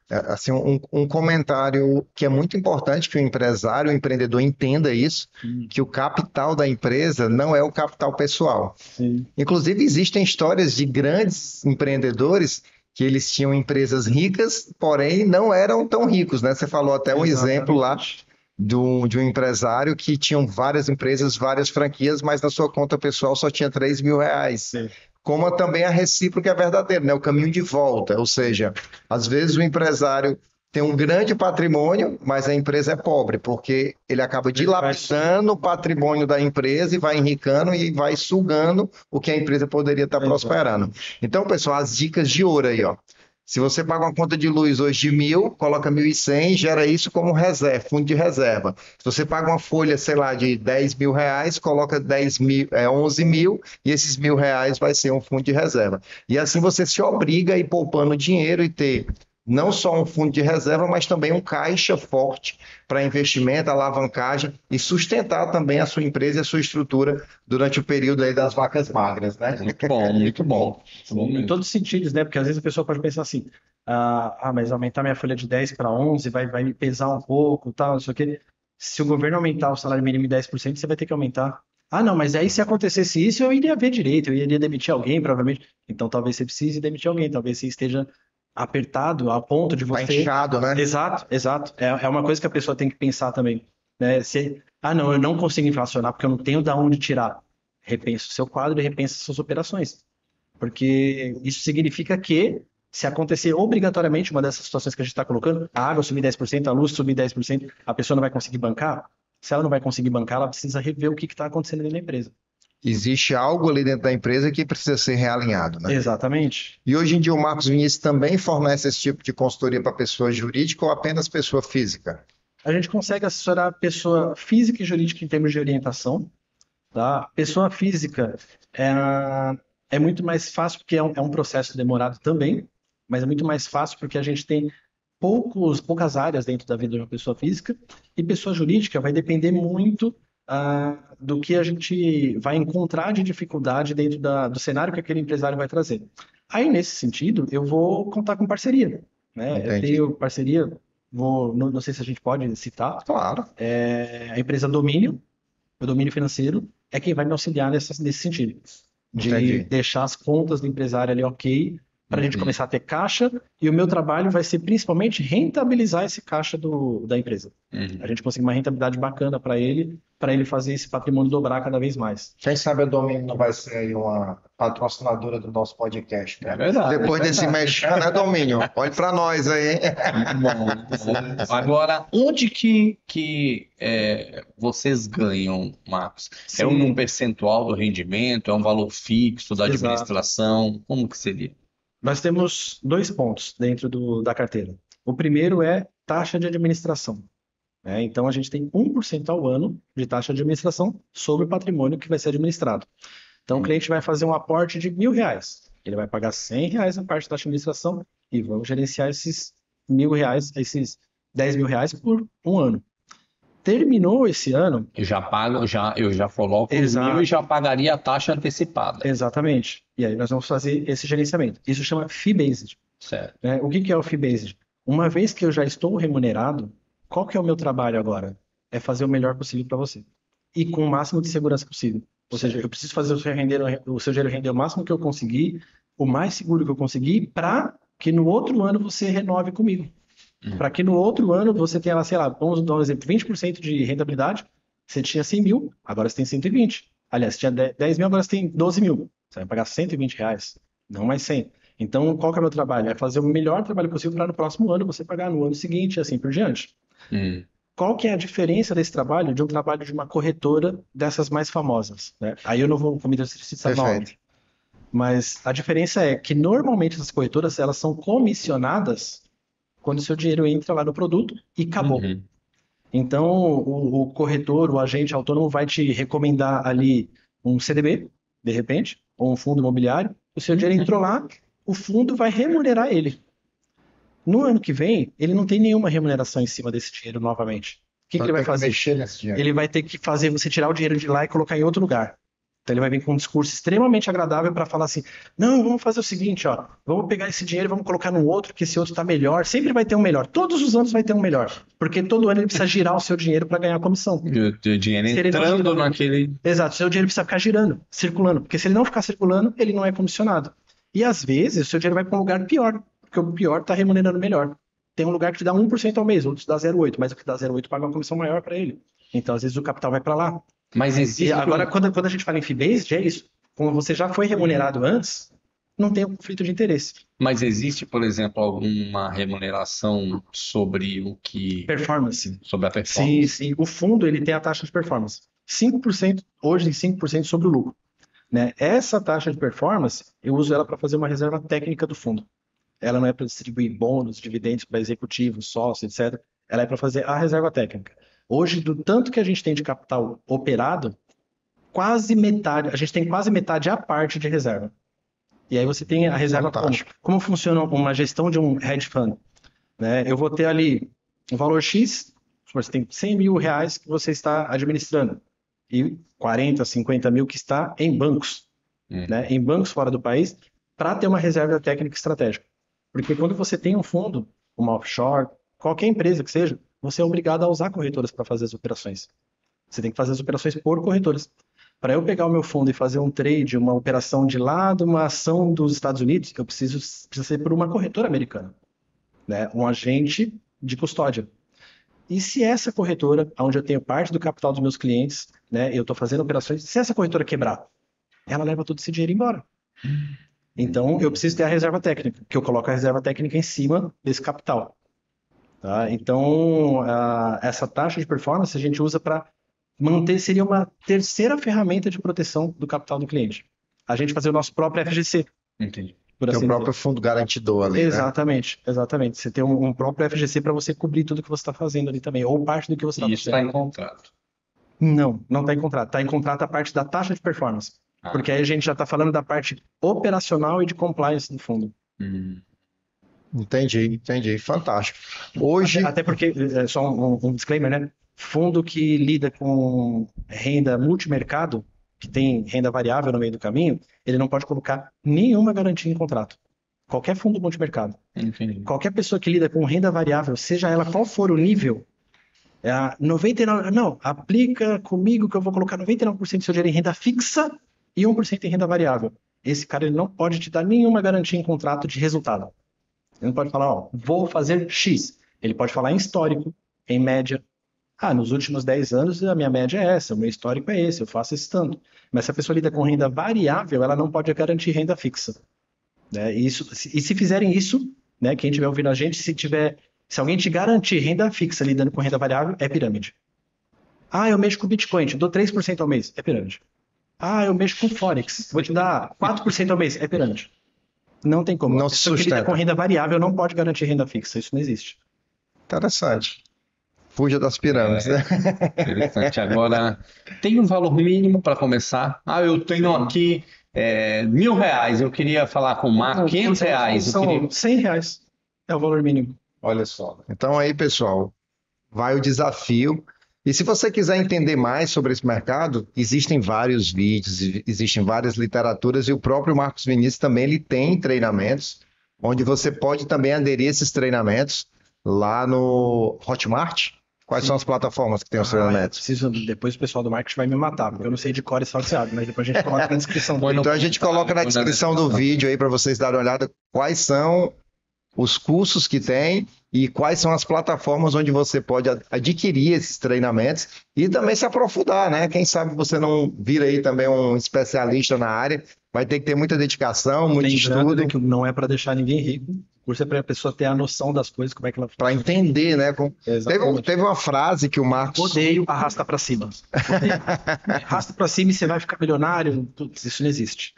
assim, um comentário que é muito importante que o empresário, o empreendedor entenda isso, que o capital da empresa não é o capital pessoal. Sim. Inclusive, existem histórias de grandes empreendedores que eles tinham empresas ricas, porém não eram tão ricos, né? Você falou até um exemplo lá de um empresário que tinha várias empresas, várias franquias, mas na sua conta pessoal só tinha R$ 3.000. Sim. Como também a recíproca é verdadeira, né? O caminho de volta, ou seja, às vezes o empresário tem um grande patrimônio, mas a empresa é pobre, porque ele acaba dilapidando o patrimônio da empresa e vai enricando e vai sugando o que a empresa poderia estar prosperando. Então, pessoal, as dicas de ouro aí, ó. Se você paga uma conta de luz hoje de 1.000, coloca 1.100, gera isso como reserva, fundo de reserva. Se você paga uma folha, sei lá, de R$ 10.000, coloca 11.000 e esses R$ 1.000 vai ser um fundo de reserva. E assim você se obriga a ir poupando dinheiro e ter não só um fundo de reserva, mas também um caixa forte para investimento, alavancagem e sustentar também a sua empresa e a sua estrutura durante o período aí das vacas magras, né? Muito bom, muito bom. Em todos os sentidos, né? Porque às vezes a pessoa pode pensar assim, mas aumentar minha folha de 10 para 11 vai me pesar um pouco, tal, não sei o quê. Se o governo aumentar o salário mínimo em 10%, você vai ter que aumentar. Ah, não, mas aí se acontecesse isso, eu iria ver direito, eu iria demitir alguém, provavelmente. Então talvez você precise demitir alguém, talvez você esteja apertado a ponto de você... Tá inchado, né? Exato, exato. É uma coisa que a pessoa tem que pensar também, né? Não, eu não consigo inflacionar porque eu não tenho de onde tirar. Repensa o seu quadro e repensa suas operações. Porque isso significa que, se acontecer obrigatoriamente uma dessas situações que a gente está colocando, a água subir 10%, a luz subir 10%, a pessoa não vai conseguir bancar. Se ela não vai conseguir bancar, ela precisa rever o que está acontecendo dentro da empresa. Existe algo ali dentro da empresa que precisa ser realinhado, né? Exatamente. E hoje em dia o Marcos Vinícius também fornece esse tipo de consultoria para pessoa jurídica ou apenas pessoa física? A gente consegue assessorar pessoa física e jurídica em termos de orientação, tá? Pessoa física é, é muito mais fácil, porque é um processo demorado também, mas é muito mais fácil porque a gente tem poucas áreas dentro da vida de uma pessoa física, e pessoa jurídica vai depender muito do que a gente vai encontrar de dificuldade dentro do cenário que aquele empresário vai trazer. Aí, nesse sentido, eu vou contar com parceria, né? Eu Entendi. tenho parceria, não sei se a gente pode citar, Claro. a empresa Domínio, o domínio financeiro, é quem vai me auxiliar nesse sentido, de Entendi. deixar as contas do empresário ali ok, para a gente Uhum. começar a ter caixa, e o meu trabalho vai ser principalmente rentabilizar esse caixa da empresa. Uhum. A gente conseguir uma rentabilidade bacana para ele fazer esse patrimônio dobrar cada vez mais. Quem sabe a Domínio não vai ser aí uma patrocinadora do nosso podcast, É cara. verdade. Depois desse mexão, né, Domínio? Olhe para nós aí, hein? Bom. Agora, onde que vocês ganham, Marcos? É Sim. num percentual do rendimento? É um valor fixo da Exato. administração? Como que seria? Nós temos 2 pontos dentro da carteira. O primeiro é taxa de administração. Então, a gente tem 1% ao ano de taxa de administração sobre o patrimônio que vai ser administrado. Então, o cliente vai fazer um aporte de R$ 1.000. Ele vai pagar R$ 100 na parte da taxa de administração e vamos gerenciar esses R$ 1.000, esses R$ 10.000 por um ano. Terminou esse ano, Eu já coloco os Exato. 1.000 e já pagaria a taxa antecipada. exatamente, e aí nós vamos fazer esse gerenciamento. Isso chama fee-based. Certo. O que é o fee-based? Uma vez que eu já estou remunerado, qual que é o meu trabalho agora? É fazer o melhor possível para você. E com o máximo de segurança possível. Ou seja, eu preciso fazer o seu dinheiro render o máximo que eu conseguir, o mais seguro que eu conseguir, para que no outro ano você renove comigo. Para que no outro ano você tenha lá, sei lá, vamos dar um exemplo, 20% de rentabilidade, você tinha 100 mil, agora você tem 120. Aliás, você tinha 10 mil, agora você tem 12 mil. Você vai pagar R$ 120, não mais 100. Então, qual que é o meu trabalho? É fazer o melhor trabalho possível para no próximo ano você pagar no ano seguinte e assim por diante. Hum. Qual que é a diferença desse trabalho de um trabalho de uma corretora dessas mais famosas, né? Aí eu não vou me citar nome. Perfeito. Mas a diferença é que normalmente essas corretoras elas são comissionadas quando o seu dinheiro entra lá no produto e acabou. Uhum. Então o corretor, o agente autônomo vai te recomendar ali um CDB, de repente, ou um fundo imobiliário. O seu dinheiro entrou lá, o fundo vai remunerar ele. No ano que vem, ele não tem nenhuma remuneração em cima desse dinheiro novamente. O que ele vai fazer? Mexer nesse dinheiro. Ele vai ter que fazer você tirar o dinheiro de lá e colocar em outro lugar. Então ele vai vir com um discurso extremamente agradável para falar assim: não, vamos fazer o seguinte, ó, vamos pegar esse dinheiro e vamos colocar no outro, que esse outro está melhor. Sempre vai ter um melhor. Todos os anos vai ter um melhor. Porque todo ano ele precisa girar o seu dinheiro para ganhar a comissão. O dinheiro Se ele não entrando girar- naquele. Exato, o seu dinheiro precisa ficar girando, circulando. Porque se ele não ficar circulando, ele não é comissionado. E às vezes o seu dinheiro vai para um lugar pior, porque o pior está remunerando melhor. Tem um lugar que te dá 1% ao mês, outro te dá 0,8%, mas o que dá 0,8% paga uma comissão maior para ele. Então, às vezes, o capital vai para lá. Mas E existe. agora, quando a gente fala em fee-based, é isso. Como você já foi remunerado antes, não tem um conflito de interesse. Mas existe, por exemplo, alguma remuneração sobre Performance. sobre a Sim, performance? sim. O fundo ele tem a taxa de performance. 5%, hoje em 5% sobre o lucro. Né? Essa taxa de performance, eu uso ela para fazer uma reserva técnica do fundo. Ela não é para distribuir bônus, dividendos para executivos, sócios, etc. Ela é para fazer a reserva técnica. Hoje, do tanto que a gente tem de capital operado, quase metade, a gente tem quase metade à parte de reserva. E aí você tem a reserva Fantástico. como funciona uma gestão de um hedge fund, né? Eu vou ter ali um valor X, você tem R$ 100.000 que você está administrando e 40, 50 mil que está em bancos, né? Em bancos fora do país, para ter uma reserva técnica estratégica. Porque quando você tem um fundo, uma offshore, qualquer empresa que seja, você é obrigado a usar corretoras para fazer as operações. Você tem que fazer as operações por corretoras. Para eu pegar o meu fundo e fazer um trade, uma operação de lá de uma ação dos Estados Unidos, eu preciso ser por uma corretora americana, né? Um agente de custódia. E se essa corretora, onde eu tenho parte do capital dos meus clientes, né, eu estou fazendo operações, se essa corretora quebrar, ela leva todo esse dinheiro embora. Então, eu preciso ter a reserva técnica, que eu coloco a reserva técnica em cima desse capital. Tá? Então, essa taxa de performance a gente usa para manter, seria uma terceira ferramenta de proteção do capital do cliente. A gente fazer o nosso próprio FGC. Entendi. por Tem assim o dizer. próprio fundo garantidor ali, né? Exatamente, exatamente. Você tem um próprio FGC para você cobrir tudo que você está fazendo ali também, ou parte do que você E está isso está fazendo. em contrato. Não está em contrato. Está em contrato a parte da taxa de performance. Ah. Porque aí a gente já está falando da parte operacional e de compliance do fundo. Entendi. Fantástico. Hoje, Até porque, só um disclaimer, né? Fundo que lida com renda multimercado, que tem renda variável no meio do caminho, ele não pode colocar nenhuma garantia em contrato. Qualquer fundo multimercado. Entendi. Qualquer pessoa que lida com renda variável, seja ela qual for o nível, 99, não, aplica comigo que eu vou colocar 99% do seu dinheiro em renda fixa e 1% em renda variável. Esse cara ele não pode te dar nenhuma garantia em contrato de resultado. Ele não pode falar, ó, vou fazer X. Ele pode falar em histórico, em média. Nos últimos 10 anos a minha média é essa, o meu histórico é esse, eu faço esse tanto. Mas se a pessoa lida com renda variável, ela não pode garantir renda fixa. Né? E se fizerem isso, né, quem estiver ouvindo a gente, se alguém te garantir renda fixa lidando com renda variável, é pirâmide. Eu mexo com Bitcoin, te dou 3% ao mês, é pirâmide. Eu mexo com Forex, vou te dar 4% ao mês, é pirâmide. Não tem como. Não A se pessoa que lida sustenta. com renda variável não pode garantir renda fixa, isso não existe. interessante. Fuja das pirâmides, né? Interessante. Agora, tem um valor mínimo para começar? Eu tenho aqui R$ 1.000. Eu queria falar com o Marco. R$ 500. Eu São queria... R$100 é o valor mínimo. Olha só. Então aí, pessoal, vai o desafio. E se você quiser entender mais sobre esse mercado, existem vários vídeos, existem várias literaturas e o próprio Marcos Vinícius também ele tem treinamentos, onde você pode também aderir a esses treinamentos lá no Hotmart. Quais são as plataformas que tem os treinamentos? Depois o pessoal do marketing vai me matar, porque eu não sei de cor e salteado, mas depois a gente coloca na descrição. Então a gente coloca na descrição do vídeo aí para vocês darem uma olhada quais são os cursos que tem e quais são as plataformas onde você pode adquirir esses treinamentos e também se aprofundar, né? Quem sabe você não vira aí também um especialista na área, vai ter que ter muita dedicação, muito Lembrando, estudo. né, que não é para deixar ninguém rico, o curso é para a pessoa ter a noção das coisas, como é que ela Para entender, né? Exatamente. Teve uma frase que o Marcos... Odeio arrasta para cima. Odeio. Arrasta para cima e você vai ficar milionário. Putz, isso não existe.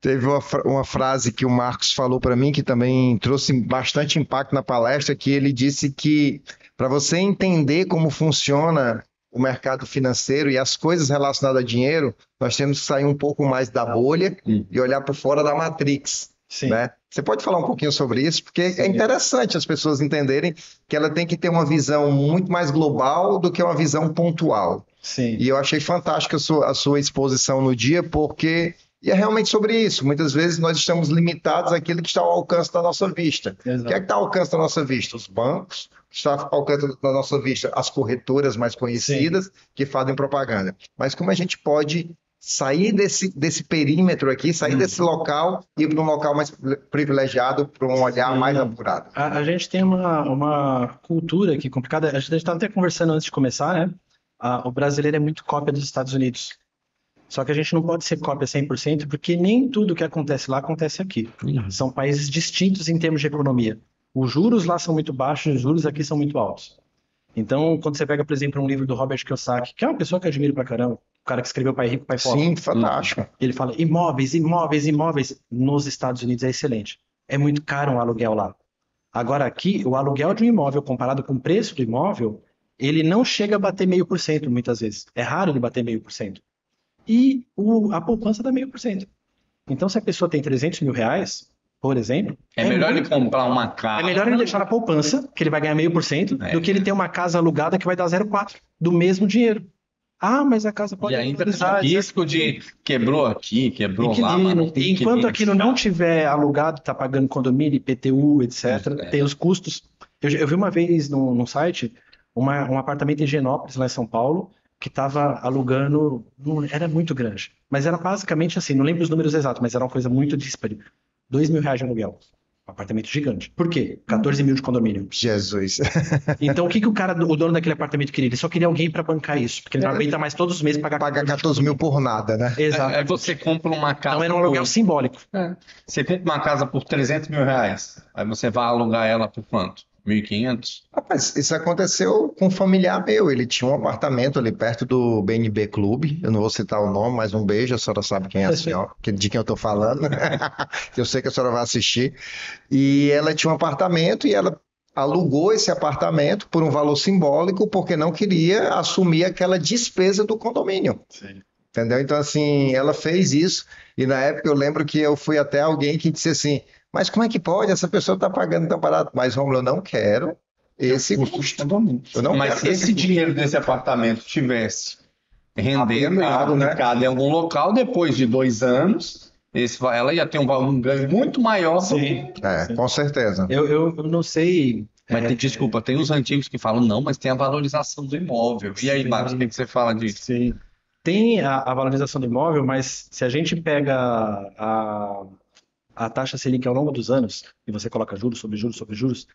Teve uma frase que o Marcos falou para mim que também trouxe bastante impacto na palestra, que ele disse que para você entender como funciona o mercado financeiro e as coisas relacionadas a dinheiro, nós temos que sair um pouco mais da bolha e olhar por fora da Matrix. Sim. Né? Você pode falar um pouquinho sobre isso? Porque é interessante as pessoas entenderem que ela tem que ter uma visão muito mais global do que uma visão pontual. Sim. E eu achei fantástica a sua exposição no dia, porque é realmente sobre isso. Muitas vezes nós estamos limitados àquilo que está ao alcance da nossa vista. Exato. O que é que está ao alcance da nossa vista? Os bancos, está ao alcance da nossa vista as corretoras mais conhecidas que fazem propaganda. Mas como a gente pode sair desse perímetro aqui, sair desse local e ir para um local mais privilegiado, para um olhar mais apurado? A gente tem uma cultura aqui complicada. A gente estava até conversando antes de começar, né? O brasileiro é muito cópia dos Estados Unidos. Só que a gente não pode ser cópia 100%, porque nem tudo que acontece lá acontece aqui. São países distintos em termos de economia. Os juros lá são muito baixos, os juros aqui são muito altos. Então, quando você pega, por exemplo, um livro do Robert Kiyosaki, que é uma pessoa que eu admiro pra caramba, o cara que escreveu Pai Rico, Pai Pobre. Sim, fantástico. Ele fala imóveis nos Estados Unidos é excelente. É muito caro um aluguel lá. Agora aqui, o aluguel de um imóvel comparado com o preço do imóvel, ele não chega a bater 0,5% muitas vezes. É raro ele bater 0,5%. E a poupança dá 0,5%. Então, se a pessoa tem R$300 mil, por exemplo... É melhor ele comprar uma casa... É melhor ele deixar na poupança, que ele vai ganhar 0,5%, do que ele ter uma casa alugada que vai dar 0,4%, do mesmo dinheiro. Mas a casa pode... E ainda tem risco de quebrou aqui, quebrou lá. E enquanto aquilo não tiver alugado, tá pagando condomínio, IPTU, etc., tem os custos. Eu vi uma vez num site um apartamento em Higienópolis, lá em São Paulo, que estava alugando, era muito grande, mas era basicamente assim, não lembro os números exatos, mas era uma coisa muito díspare, R$2 mil de aluguel, um apartamento gigante. Por quê? 14 mil de condomínio. Jesus. Então o que o dono daquele apartamento queria? Ele só queria alguém para bancar isso, porque ele não aguenta mais todos os meses pagar 14 mil por nada, né? Exato. Aí você compra uma casa... Então era um aluguel simbólico. Você compra uma casa por R$300 mil, aí você vai alugar ela por quanto? 1.500. Rapaz, isso aconteceu com um familiar meu. Ele tinha um apartamento ali perto do BNB Clube. Eu não vou citar o nome, mas um beijo. A senhora sabe quem é a senhora, de quem eu tô falando. Eu sei que a senhora vai assistir. E ela tinha um apartamento e ela alugou esse apartamento por um valor simbólico porque não queria assumir aquela despesa do condomínio. Sim. Entendeu? Então, assim, ela fez isso. E na época eu lembro que eu fui até alguém que disse assim: mas como é que pode? Essa pessoa está pagando tão barato. Mas, Romulo, eu não quero esse custo. Eu não Mas quero se esse esse custo. dinheiro desse apartamento tivesse rendendo, Aplicado, né? aplicado em algum local, depois de 2 anos, ela ia ter um ganho muito maior do Sim, que. É, sim. com certeza. Eu não sei. Mas desculpa, tem os antigos que falam, não, mas tem a valorização do imóvel. E aí, Sim. Marcos, o que você fala disso? Sim. Tem a valorização do imóvel, mas se a gente pega a taxa Selic ao longo dos anos, e você coloca juros sobre juros sobre juros,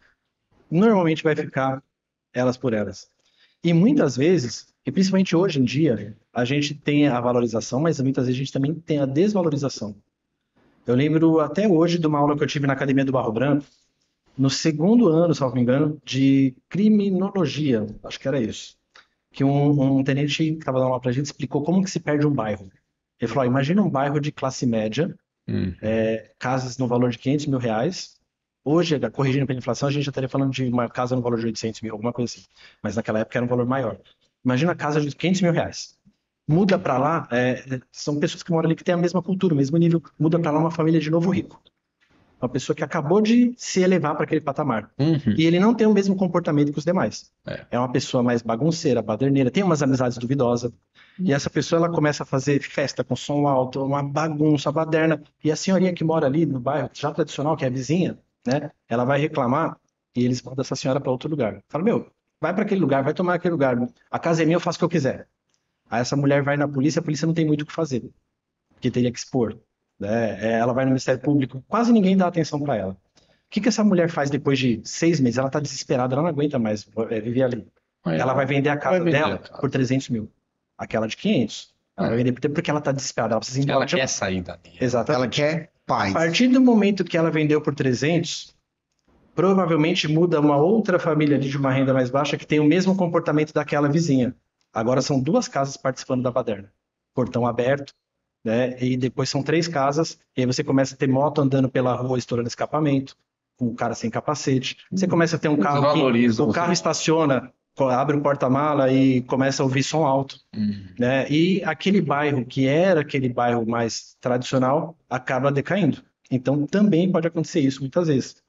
normalmente vai ficar elas por elas. E muitas vezes, e principalmente hoje em dia, a gente tem a valorização, mas muitas vezes a gente também tem a desvalorização. Eu lembro até hoje de uma aula que eu tive na Academia do Barro Branco, no segundo ano, se não me engano, de criminologia, acho que era isso. Que um tenente que estava dando aula pra gente explicou como que se perde um bairro. Ele falou, ó, imagina um bairro de classe média, Hum. casas no valor de 500 mil reais. Hoje, corrigindo pela inflação, a gente já estaria falando de uma casa no valor de 800 mil, alguma coisa assim. Mas naquela época era um valor maior. Imagina a casa de 500 mil reais. Muda para lá, são pessoas que moram ali que têm a mesma cultura, o mesmo nível. Muda para lá uma família de novo rico. Uma pessoa que acabou de se elevar para aquele patamar. Uhum. E ele não tem o mesmo comportamento que os demais. É. É uma pessoa mais bagunceira, baderneira, tem umas amizades duvidosas. E essa pessoa ela começa a fazer festa com som alto, uma bagunça, uma baderna. E a senhorinha que mora ali no bairro, já tradicional, que é a vizinha, né? Ela vai reclamar e eles mandam essa senhora para outro lugar. Fala, meu, vai para aquele lugar, vai tomar aquele lugar. A casa é minha, eu faço o que eu quiser. Aí essa mulher vai na polícia, a polícia não tem muito o que fazer, porque teria que expor. Né? Ela vai no Ministério Público, quase ninguém dá atenção para ela. O que essa mulher faz depois de 6 meses? Ela está desesperada, ela não aguenta mais viver ali. Ela vai vender a casa dela por 300 mil. Aquela de 500. Ela vai vender porque ela está desesperada. Ela precisa ir embora. Ela quer sair dali. Exatamente. Ela quer A paz. partir do momento que ela vendeu por 300, provavelmente muda uma outra família ali de uma renda mais baixa que tem o mesmo comportamento daquela vizinha. Agora são 2 casas participando da baderna. Portão aberto, né? E depois são 3 casas, e aí você começa a ter moto andando pela rua estourando escapamento, com o cara sem capacete. Você começa a ter um carro que o carro estaciona, abre o porta-mala e começa a ouvir som alto. Né? E aquele bairro que era aquele bairro mais tradicional acaba decaindo. Então também pode acontecer isso muitas vezes.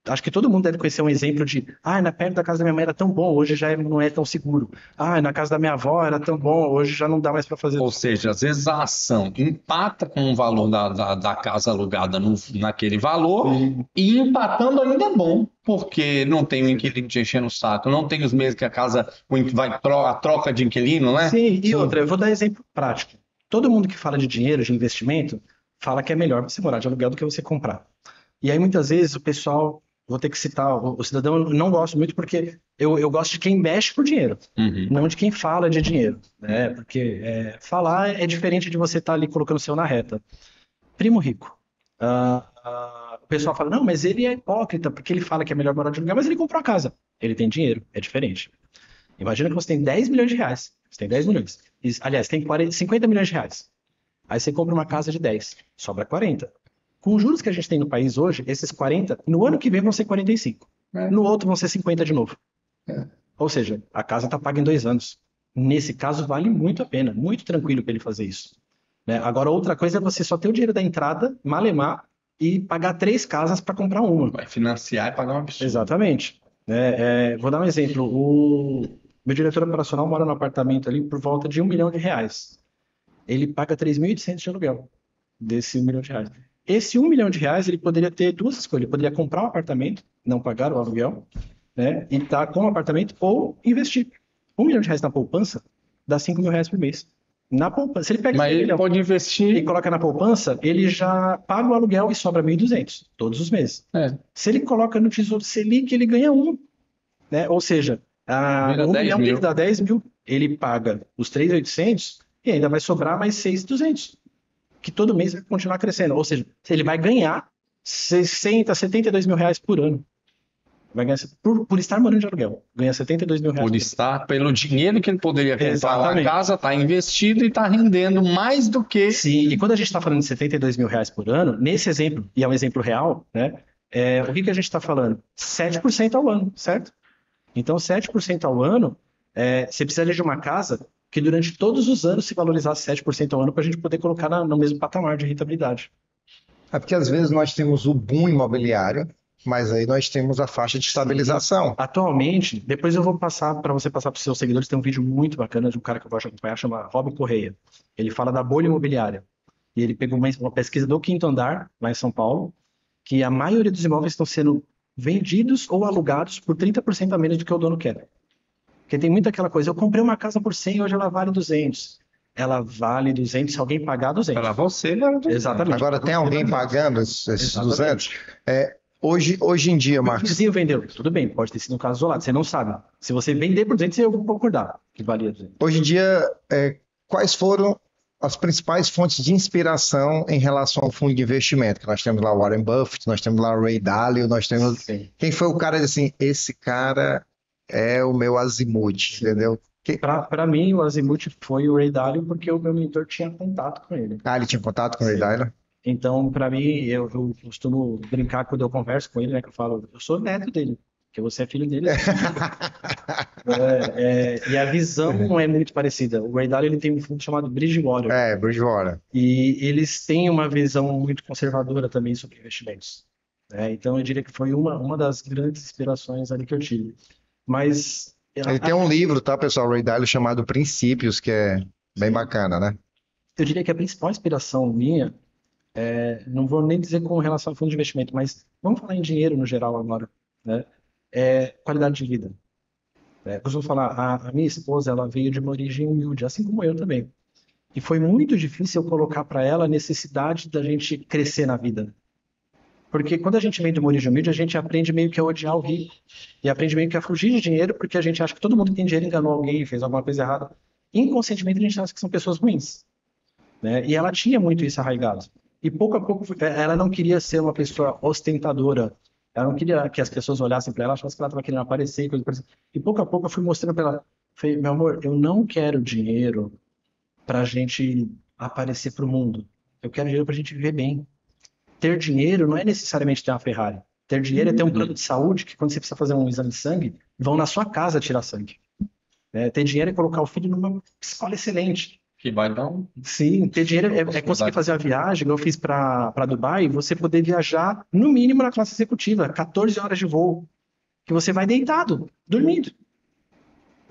Acho que todo mundo deve conhecer um exemplo de na perto da casa da minha mãe era tão bom, hoje já não é tão seguro. Na casa da minha avó era tão bom, hoje já não dá mais para fazer. Ou seja, às vezes a ação empata com o valor da casa alugada naquele valor, e empatando ainda é bom, porque não tem o inquilino te enchendo o saco, não tem os meses que a casa a troca de inquilino, né? Sim, e outra, eu vou dar exemplo prático. Todo mundo que fala de dinheiro, de investimento, fala que é melhor você morar de aluguel do que você comprar. E aí muitas vezes o pessoal, vou ter que citar, o cidadão eu não gosto muito porque eu gosto de quem mexe com dinheiro, não de quem fala de dinheiro, né? Porque falar é diferente de você estar ali colocando o seu na reta. Primo rico. O pessoal fala, não, mas ele é hipócrita porque ele fala que é melhor morar de aluguel, mas ele comprou a casa. Ele tem dinheiro, é diferente. Imagina que você tem 10 milhões de reais. Você tem 10 milhões. Aliás, tem 50 milhões de reais. Aí você compra uma casa de 10, sobra 40. Com os juros que a gente tem no país hoje, esses 40, no ano que vem vão ser 45. No outro vão ser 50 de novo. Ou seja, a casa está paga em 2 anos. Nesse caso, vale muito a pena. Muito tranquilo para ele fazer isso. Né? Agora, outra coisa é você só ter o dinheiro da entrada, malemar, e pagar 3 casas para comprar uma. Vai financiar e pagar um absurdo. Exatamente. Vou dar um exemplo. O meu diretor operacional mora num apartamento ali por volta de R$1 milhão. Ele paga 3.800 de aluguel desse R$1 milhão. Esse R$1 milhão ele poderia ter 2 escolhas. Ele poderia comprar um apartamento, não pagar o aluguel, né, e estar com o apartamento, ou investir. R$1 milhão na poupança dá R$5 mil por mês. Na poupança. Se ele pega Mas esse ele milhão pode investir. e coloca na poupança, ele já paga o aluguel e sobra 1.200 todos os meses. Se ele coloca no Tesouro Selic, ele ganha 1. Né? Ou seja, Vira 1 10 milhão mil. dele dá 10 mil, ele paga os 3.800 e ainda vai sobrar mais 6.200, que todo mês vai continuar crescendo. Ou seja, ele vai ganhar 60, 72 mil reais por ano. Vai ganhar, por estar morando de aluguel, ganha 72 mil reais Por por ano. estar, pelo dinheiro que ele poderia comprar uma Exatamente. casa, está investido e está rendendo mais do que. Sim, e quando a gente está falando de 72 mil reais por ano, nesse exemplo, e é um exemplo real, né? O que a gente está falando? 7% ao ano, certo? Então, 7% ao ano, você precisaria de uma casa que durante todos os anos se valorizasse 7% ao ano para a gente poder colocar no mesmo patamar de rentabilidade. É porque às vezes nós temos o boom imobiliário, mas aí nós temos a faixa de estabilização. Atualmente, depois eu vou passar para você passar para os seus seguidores, tem um vídeo muito bacana de um cara que eu gosto de acompanhar, chama Robin Correia. Ele fala da bolha imobiliária. E ele pegou uma pesquisa do Quinto Andar, lá em São Paulo, que a maioria dos imóveis estão sendo vendidos ou alugados por 30% a menos do que o dono quer. Porque tem muita aquela coisa, eu comprei uma casa por 100, hoje ela vale 200. Ela vale 200 se alguém pagar 200. Para você, né? Exatamente. Agora tem alguém pagando esses 200? Hoje em dia, O Marcos, vizinho vendeu, tudo bem, pode ter sido um caso isolado, você não sabe. Se você vender por 200, eu vou concordar que valia 200. hoje em dia, quais foram as principais fontes de inspiração em relação ao fundo de investimento? Que nós temos lá o Warren Buffett, nós temos lá o Ray Dalio, nós temos... Sim. Quem foi o cara assim, esse cara é o meu azimuth, entendeu? Para mim, o Azimuth foi o Ray Dalio porque o meu mentor tinha contato com ele. Ah, ele tinha contato com o Ray Sim. Dalio? Então, para mim, eu costumo brincar quando eu converso com ele, né? Que eu falo, eu sou neto dele, porque você é filho dele. E a visão é muito parecida. O Ray Dalio ele tem um fundo chamado Bridgewater. Bridgewater. E eles têm uma visão muito conservadora também sobre investimentos. Então, eu diria que foi uma das grandes inspirações ali que eu tive. Mas Ele tem um livro, tá, pessoal, Ray Dalio, chamado Princípios, que é bem bacana, né? eu diria que a principal inspiração minha, não vou nem dizer com relação ao fundo de investimento, mas vamos falar em dinheiro no geral agora, né? É qualidade de vida. Eu costumo falar, a minha esposa, ela veio de uma origem humilde, assim como eu também. E foi muito difícil eu colocar para ela a necessidade da gente crescer na vida. Porque quando a gente vem de uma origem humilde, a gente aprende meio que a odiar o rico. E aprende meio que a fugir de dinheiro, porque a gente acha que todo mundo que tem dinheiro enganou alguém, fez alguma coisa errada. Inconscientemente, a gente acha que são pessoas ruins, né? E ela tinha muito isso arraigado. E pouco a pouco, ela não queria ser uma pessoa ostentadora. Ela não queria que as pessoas olhassem para ela, achassem que ela estava querendo aparecer, coisa parecida. E pouco a pouco eu fui mostrando para ela, falei, meu amor, eu não quero dinheiro para a gente aparecer para o mundo. Eu quero dinheiro para a gente viver bem. Ter dinheiro não é necessariamente ter uma Ferrari. Ter dinheiro é ter um plano de saúde que, quando você precisa fazer um exame de sangue, vão na sua casa tirar sangue. Ter dinheiro é colocar o filho numa escola excelente. Que vai dar Sim, ter dinheiro é conseguir fazer a viagem, eu fiz para Dubai, você poder viajar, no mínimo, na classe executiva, 14 horas de voo, que você vai deitado, dormindo.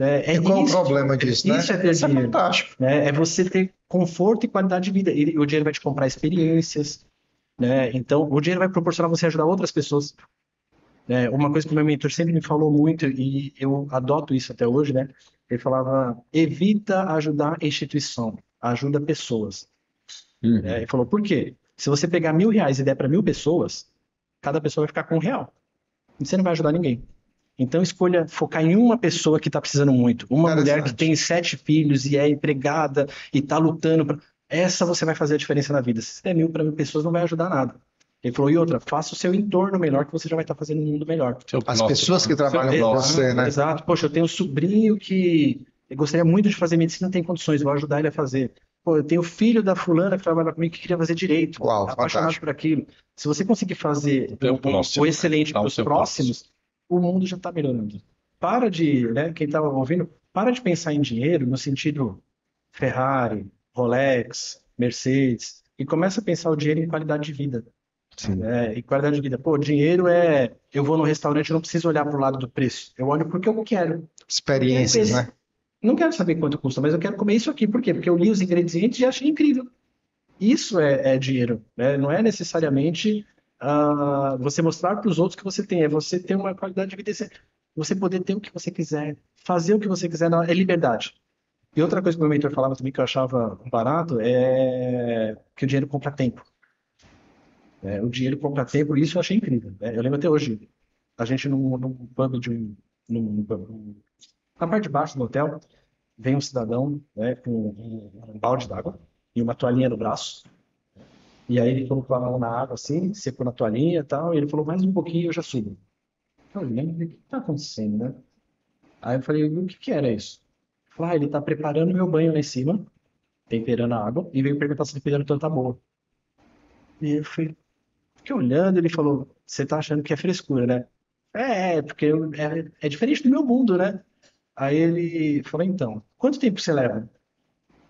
E qual o problema disso, né? Isso é ter Isso é dinheiro. fantástico. É você ter conforto e qualidade de vida. E o dinheiro vai te comprar experiências, né? Então, o dinheiro vai proporcionar você ajudar outras pessoas. Uma coisa que o meu mentor sempre me falou muito, e eu adoto isso até hoje, né? Ele falava, evita ajudar instituição, ajuda pessoas. Ele falou, por quê? Se você pegar R$ 1.000 e der para 1.000 pessoas, cada pessoa vai ficar com R$ 1. E você não vai ajudar ninguém. Então, escolha focar em uma pessoa que está precisando muito. Uma mulher que tem 7 filhos e é empregada e está lutando. Essa você vai fazer a diferença na vida. Se der 1.000 para 1.000 pessoas, não vai ajudar nada. Ele falou, e outra, faça o seu entorno melhor, que você já vai estar fazendo um mundo melhor. As pessoas que trabalham com você, né? Exato. Poxa, eu tenho um sobrinho que eu gostaria muito de fazer medicina, não tem condições, vou ajudar ele a fazer. Pô, eu tenho o filho da fulana que trabalha comigo que queria fazer direito, apaixonado fantástico. por aquilo. Se você conseguir fazer o excelente para os próximos, o mundo já está melhorando. Para de, né, quem está ouvindo, para de pensar em dinheiro no sentido Ferrari, Rolex, Mercedes, e começa a pensar o dinheiro em qualidade de vida. Sim. E qualidade de vida. Pô, dinheiro eu vou no restaurante, eu não preciso olhar para o lado do preço. Eu olho porque eu quero. Experiências, né? Não quero saber quanto custa, mas eu quero comer isso aqui. Por quê? Porque eu li os ingredientes e achei incrível. Isso é dinheiro, né? Não é necessariamente você mostrar para os outros que você tem. É você ter uma qualidade de vida. Você poder ter o que você quiser, fazer o que você quiser. É liberdade. E outra coisa que o meu mentor falava também que eu achava barato é que o dinheiro compra tempo. O dinheiro compra tempo, e isso eu achei incrível. Eu lembro até hoje, a gente num pub na parte de baixo do hotel, vem um cidadão, né, com um balde d'água e uma toalhinha no braço. E aí ele colocou a mão na água assim, secou na toalhinha e tal, e ele falou, mais um pouquinho eu já subo. olhando, o que tá acontecendo, né? Aí eu falei, o que que era isso? Ele falou, ele tá preparando meu banho lá em cima, temperando a água, e veio perguntar se a temperatura tá boa. E eu fiquei olhando, ele falou, você tá achando que é frescura, né? Porque é diferente do meu mundo, né? Aí ele falou, então, quanto tempo você leva?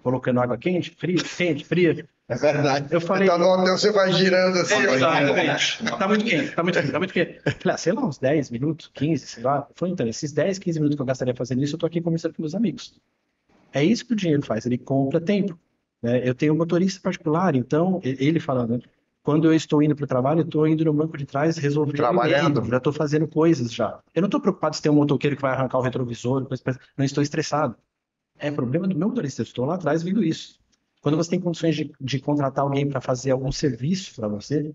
Colocando água quente, fria, quente, fria? É verdade. Eu falei, Então no hotel você vai girando assim. exatamente. Tá muito quente, tá muito quente, tá muito quente. Eu falei, sei lá, uns 10 minutos, 15, sei lá. Eu falei, então, esses 10, 15 minutos que eu gastaria fazendo isso, eu tô aqui conversando com meus amigos. É isso que o dinheiro faz, ele compra tempo, né? Eu tenho um motorista particular, então, ele falando, né? Quando eu estou indo para o trabalho, eu estou indo no banco de trás resolvendo Trabalhando. e-mail, já estou fazendo coisas já. Eu não estou preocupado se tem um motoqueiro que vai arrancar o retrovisor, não estou estressado. É problema do meu motorista, eu estou lá atrás vendo isso. Quando você tem condições de contratar alguém para fazer algum serviço para você,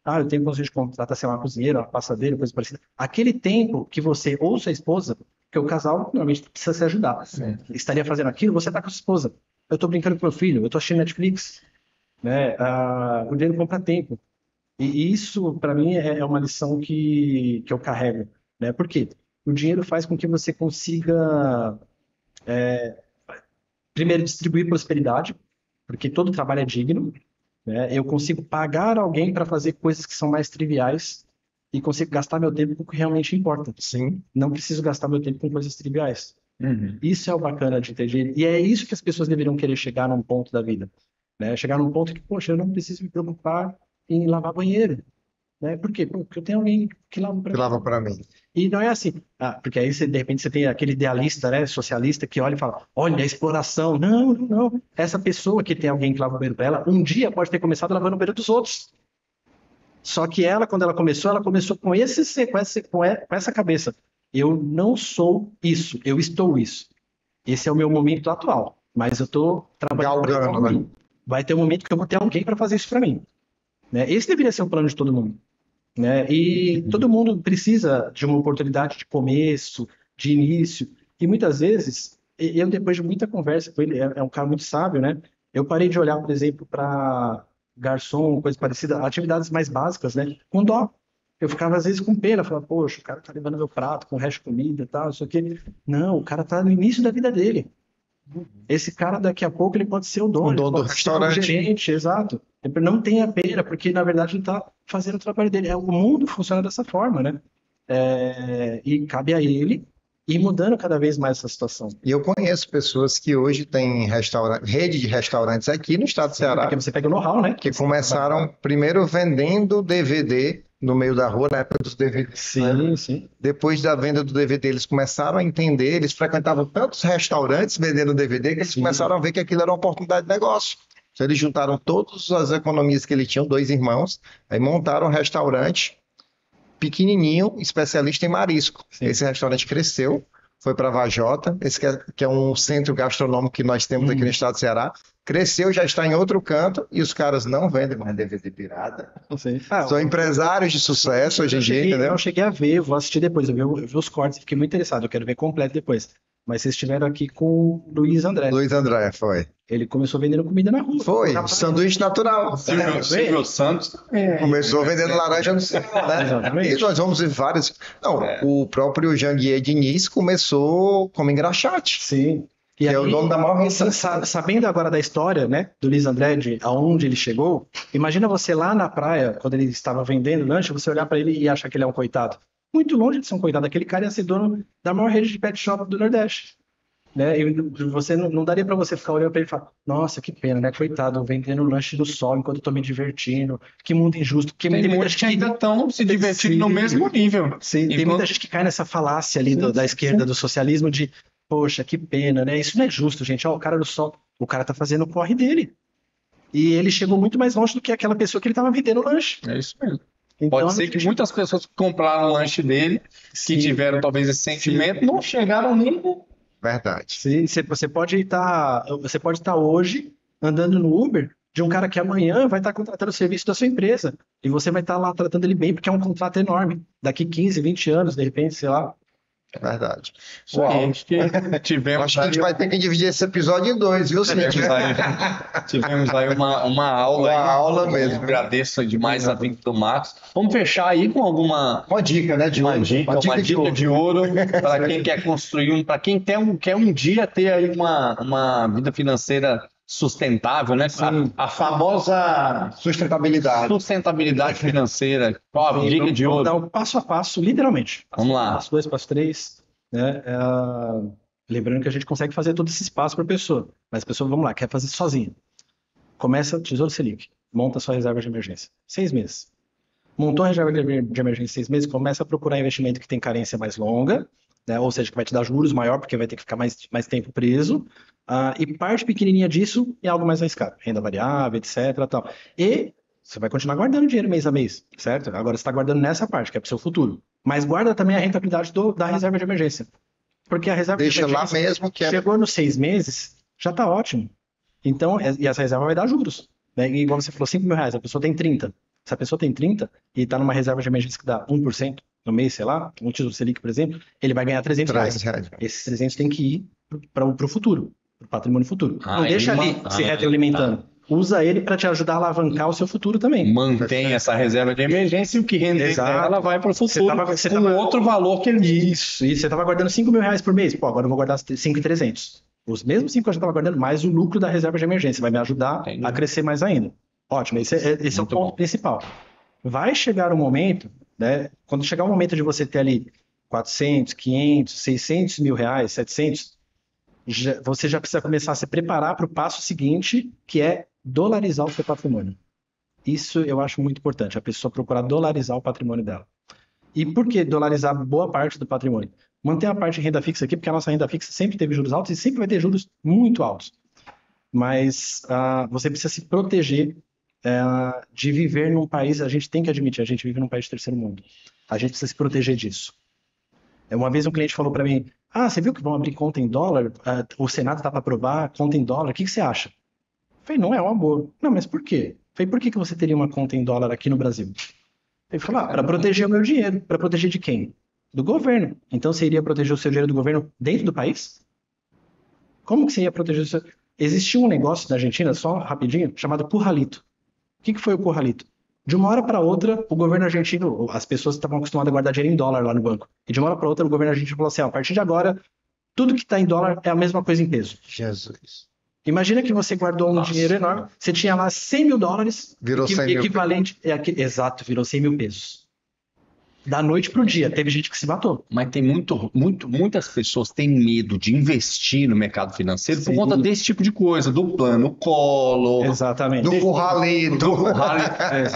eu tenho condições de contratar, sei lá, uma cozinheira, uma passadeira, coisa parecida. Aquele tempo que você ou sua esposa, porque o casal normalmente precisa se ajudar, estaria fazendo aquilo, você está com a sua esposa. Eu estou brincando com meu filho, eu estou assistindo Netflix, né? O dinheiro compra tempo. E isso, para mim, é uma lição que eu carrego, né? Por quê? O dinheiro faz com que você consiga, primeiro, distribuir prosperidade, porque todo trabalho é digno, né? Eu consigo pagar alguém para fazer coisas que são mais triviais e consigo gastar meu tempo com o que realmente importa. Sim. Não preciso gastar meu tempo com coisas triviais. Uhum. Isso é o bacana de ter dinheiro. E é isso que as pessoas deveriam querer chegar num ponto da vida, né? Chegar num ponto que, poxa, eu não preciso me preocupar em lavar banheiro, né? Por quê? Porque eu tenho alguém que lava para Que mim. lava para mim. E não é assim, porque aí você, de repente você tem aquele idealista, né, socialista que olha e fala, olha a exploração. Não, não, não. Essa pessoa que tem alguém que lava o banheiro para ela, um dia pode ter começado lavando o banheiro dos outros. Só que ela, quando ela começou com essa cabeça. Eu não sou isso, eu estou isso. Esse é o meu momento atual. Mas eu estou trabalhando para Galgando, né? evoluir. Vai ter um momento que eu vou ter alguém para fazer isso para mim, né? Esse deveria ser o plano de todo mundo, né? E todo mundo precisa de uma oportunidade de começo, de início. E muitas vezes, eu depois de muita conversa com ele, é um cara muito sábio, né? Eu parei de olhar, por exemplo, para garçom, coisa parecida, atividades mais básicas, né? Com dó. Eu ficava às vezes com pena, falava, poxa, o cara tá levando meu prato com o resto de comida e tal, isso aqui. Não, o cara tá no início da vida dele. Esse cara daqui a pouco ele pode ser o dono, O ele dono do pode ser o restaurante. gerente, exato. Ele não tenha pena, porque na verdade ele está fazendo o trabalho dele. O mundo funciona dessa forma, né? E cabe a ele ir mudando cada vez mais essa situação. E eu conheço pessoas que hoje têm rede de restaurantes aqui no estado do Ceará, Porque você pega o know-how, né? que começaram primeiro vendendo DVD no meio da rua, na época dos DVDs. Sim, sim. Depois da venda do DVD, eles começaram a entender, eles frequentavam tantos restaurantes vendendo DVD que eles começaram a ver que aquilo era uma oportunidade de negócio. Então eles juntaram todas as economias que eles tinham, dois irmãos, aí montaram um restaurante pequenininho, especialista em marisco. Sim. Esse restaurante cresceu, foi para Vajota, esse que é um centro gastronômico que nós temos aqui no estado do Ceará. Cresceu, já está em outro canto e os caras não vendem mais DVD pirata. Sim. São empresários de sucesso hoje em dia, Eu entendeu? não cheguei a ver, eu vou assistir depois. Eu vi os cortes, fiquei muito interessado, eu quero ver completo depois. Mas vocês estiveram aqui com o Luiz André. Luiz André, foi. Ele começou vendendo comida na rua. Foi, Na praia. sanduíche natural. Silvio Santos. Começou vendendo laranja no cinema, né? Exatamente. E nós vamos ver vários. Não, o próprio Janguier Diniz começou como engraxate, Sim. que é o dono da maior Sabendo agora da história, né, do Luiz André, de aonde ele chegou, imagina você lá na praia, quando ele estava vendendo lanche, você olhar para ele e achar que ele é um coitado. Muito longe de ser um coitado. Aquele cara ia ser dono da maior rede de pet shop do Nordeste. Né? E você não daria para você ficar olhando para ele e falar, nossa, que pena, né? Coitado, vendendo lanche do sol enquanto eu tô me divertindo. Que mundo injusto. Porque Tem muita muitos gente que ainda estão se divertindo Sim. no mesmo nível. Sim, tem muita gente que cai nessa falácia ali da esquerda, do socialismo, de, poxa, que pena, né? Isso não é justo, gente. Ó, o cara do sol, o cara tá fazendo o corre dele. E ele chegou muito mais longe do que aquela pessoa que ele tava vendendo o lanche. É isso mesmo. Então, Pode ser que muitas pessoas que compraram o lanche dele, Sim. que tiveram talvez esse sentimento, não chegaram nem. Verdade. Sim, você pode estar hoje andando no Uber de um cara que amanhã vai estar contratando o serviço da sua empresa. E você vai estar lá tratando ele bem, porque é um contrato enorme. Daqui 15, 20 anos, de repente, sei lá. É verdade. Uau, acho que tivemos Acho que a gente aí, vai ter que dividir esse episódio em dois, viu, Cíntia? tivemos aí uma aula Uma aí. aula Eu mesmo. agradeço demais a vinda do Marcos. Vamos fechar aí com alguma Uma dica, né, de uma ouro. dica, Uma dica de ouro. para quem quer construir para quem quer um dia ter aí uma vida financeira sustentável, né? Sim. A famosa Sustentabilidade. sustentabilidade financeira. Qual a Sim, dica de vamos dar ouro? o passo a passo, literalmente. Vamos lá. Passo 2, passo 3, né? Lembrando que a gente consegue fazer todo esse espaço para a pessoa, mas a pessoa, vamos lá, quer fazer sozinha. Começa Tesouro Selic, monta sua reserva de emergência. 6 meses. Montou a reserva de emergência em 6 meses, começa a procurar investimento que tem carência mais longa, né? Ou seja, que vai te dar juros maior, porque vai ter que ficar mais tempo preso. E parte pequenininha disso é algo mais arriscado, renda variável, etc. Tal. E você vai continuar guardando dinheiro mês a mês, certo? Agora você está guardando nessa parte, que é para o seu futuro. Mas guarda também a rentabilidade da reserva de emergência. Porque a reserva de Deixa lá emergência mesmo que é. chegou nos 6 meses, já está ótimo. Então, e essa reserva vai dar juros. Né? E igual você falou, 5 mil reais, a pessoa tem 30. Se a pessoa tem 30 e está numa reserva de emergência que dá 1% no mês, sei lá, um Tesouro Selic, por exemplo, ele vai ganhar 300 reais. Esses 300 tem que ir para o futuro, para o patrimônio futuro. Não deixa ali se retroalimentando. Usa ele para te ajudar a alavancar o seu futuro também. Mantém essa reserva de emergência e o que render dela vai para o futuro Você com outro valor que ele... Isso, e você estava guardando 5 mil reais por mês. Pô, agora eu vou guardar 5.300. Os mesmos 5 que eu já estava guardando, mais o lucro da reserva de emergência. Vai me ajudar a crescer mais ainda. Ótimo, esse é o ponto principal. Vai chegar um momento, né? Quando chegar o momento de você ter ali 400, 500, 600 mil reais, 700, você já precisa começar a se preparar para o passo seguinte, que é dolarizar o seu patrimônio. Isso eu acho muito importante, a pessoa procurar dolarizar o patrimônio dela. E por que dolarizar boa parte do patrimônio? Manter a parte de renda fixa aqui, porque a nossa renda fixa sempre teve juros altos e sempre vai ter juros muito altos. Mas você precisa se proteger de viver num país, a gente tem que admitir, a gente vive num país de terceiro mundo. A gente precisa se proteger disso. Uma vez um cliente falou para mim, você viu que vão abrir conta em dólar? O Senado está para aprovar conta em dólar, o que você acha? Eu falei, não é uma boa. Não, mas por quê? Eu falei, por que você teria uma conta em dólar aqui no Brasil? Ele falou, para proteger o meu dinheiro. Para proteger de quem? Do governo. Então você iria proteger o seu dinheiro do governo dentro do país? Como que você ia proteger o seu... Existia um negócio na Argentina, só rapidinho, chamado curralito. O que foi o curralito? De uma hora para outra, o governo argentino, as pessoas estavam acostumadas a guardar dinheiro em dólar lá no banco. E de uma hora para outra, o governo argentino falou assim, a partir de agora, tudo que está em dólar é a mesma coisa em peso. Jesus. Imagina que você guardou um dinheiro enorme, você tinha lá 100 mil dólares, virou 100 mil. Equivalente, exato, virou 100 mil pesos. Da noite pro dia, teve gente que se matou. Mas tem muitas pessoas têm medo de investir no mercado financeiro por conta desse tipo de coisa, do plano Collor. Exatamente. Do curralito.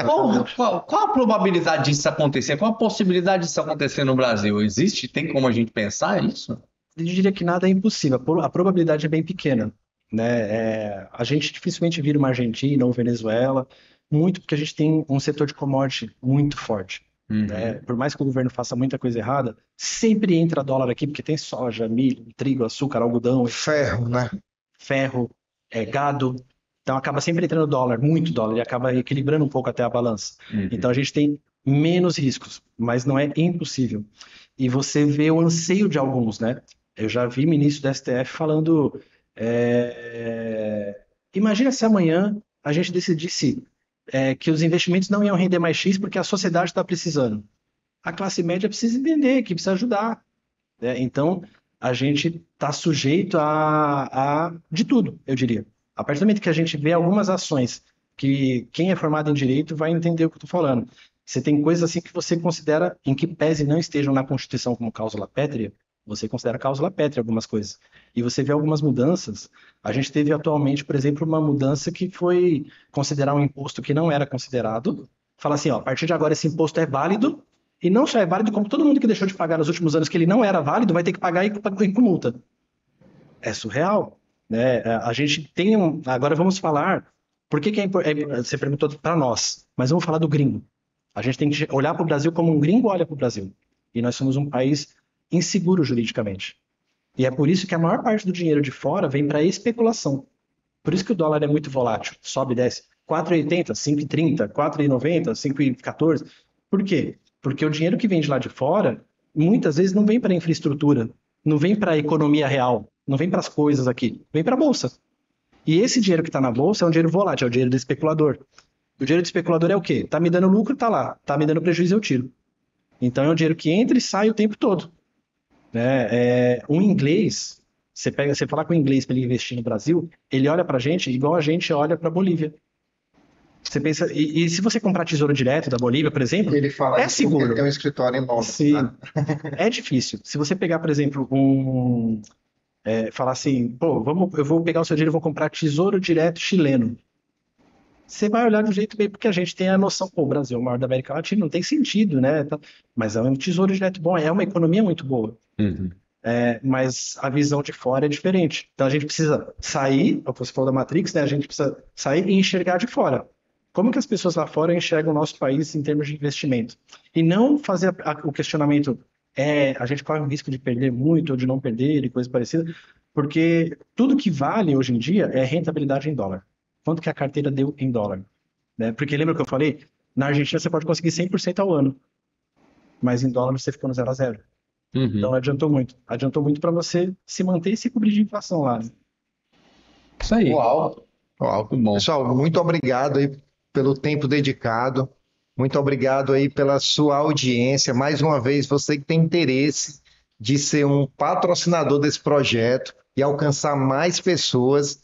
Qual a probabilidade disso acontecer? Qual a possibilidade disso acontecer no Brasil? Existe? Tem como a gente pensar isso? Eu diria que nada é impossível. A probabilidade é bem pequena. Né? A gente dificilmente vira uma Argentina ou Venezuela, muito porque a gente tem um setor de commodity muito forte. Né? Por mais que o governo faça muita coisa errada, sempre entra dólar aqui, porque tem soja, milho, trigo, açúcar, algodão. Ferro, né? Ferro, gado. Então acaba sempre entrando dólar, muito dólar, e acaba equilibrando um pouco até a balança. Então a gente tem menos riscos, mas não é impossível. E você vê o anseio de alguns, né? Eu já vi ministro da STF falando... Imagina se amanhã a gente decidisse que os investimentos não iam render mais X porque a sociedade está precisando. A classe média precisa entender que precisa ajudar. Né? Então, a gente está sujeito de tudo, eu diria. A partir do momento que a gente vê algumas ações que quem é formado em direito vai entender o que eu estou falando. Você tem coisas assim que você considera, em que pese não estejam na Constituição como cláusula pétrea, você considera cláusula pétrea algumas coisas. E você vê algumas mudanças. A gente teve atualmente, por exemplo, uma mudança que foi considerar um imposto que não era considerado. Fala assim, ó, a partir de agora esse imposto é válido, e não só é válido, como todo mundo que deixou de pagar nos últimos anos que ele não era válido, vai ter que pagar e com multa. É surreal. Né? A gente tem Agora vamos falar... Por que você perguntou para nós, mas vamos falar do gringo. A gente tem que olhar para o Brasil como um gringo olha para o Brasil. E nós somos um país inseguro juridicamente. E é por isso que a maior parte do dinheiro de fora vem para especulação. Por isso que o dólar é muito volátil, sobe e desce. 4,80, 5,30, 4,90, 5,14. Por quê? Porque o dinheiro que vem de lá de fora muitas vezes não vem para infraestrutura, não vem para a economia real, não vem para as coisas aqui, vem para a bolsa. E esse dinheiro que está na bolsa é um dinheiro volátil, é o dinheiro do especulador. O dinheiro do especulador é o quê? Tá me dando lucro, tá lá. Tá me dando prejuízo, eu tiro. Então é um dinheiro que entra e sai o tempo todo. Um inglês, você falar com um inglês para ele investir no Brasil, ele olha para a gente igual a gente olha para a Bolívia. Você pensa, e se você comprar tesouro direto da Bolívia, por exemplo, Ele fala é isso porque seguro. ele tem um escritório em Londres, Sim, né? é difícil. Se você pegar, por exemplo, falar assim, pô, eu vou pegar o seu dinheiro e vou comprar tesouro direto chileno. Você vai olhar de um jeito bem, porque a gente tem a noção, pô, o Brasil é o maior da América Latina, não tem sentido, né? Mas é um tesouro direto bom, é uma economia muito boa. Uhum. Mas a visão de fora é diferente. Então a gente precisa sair, é o que você falou da Matrix, né? A gente precisa sair e enxergar de fora. Como que as pessoas lá fora enxergam o nosso país em termos de investimento? E não fazer o questionamento, a gente corre o risco de perder muito ou de não perder e coisa parecida, porque tudo que vale hoje em dia é rentabilidade em dólar. Quanto que a carteira deu em dólar? Né? Porque lembra que eu falei? Na Argentina você pode conseguir 100% ao ano, mas em dólar você ficou no 0 a 0. Então Uhum. adiantou muito. Adiantou muito para você se manter e se cobrir de inflação lá. Né? Isso aí. Uau. Muito bom. Pessoal, muito obrigado aí pelo tempo dedicado. Muito obrigado aí pela sua audiência. Mais uma vez, você que tem interesse de ser um patrocinador desse projeto e alcançar mais pessoas,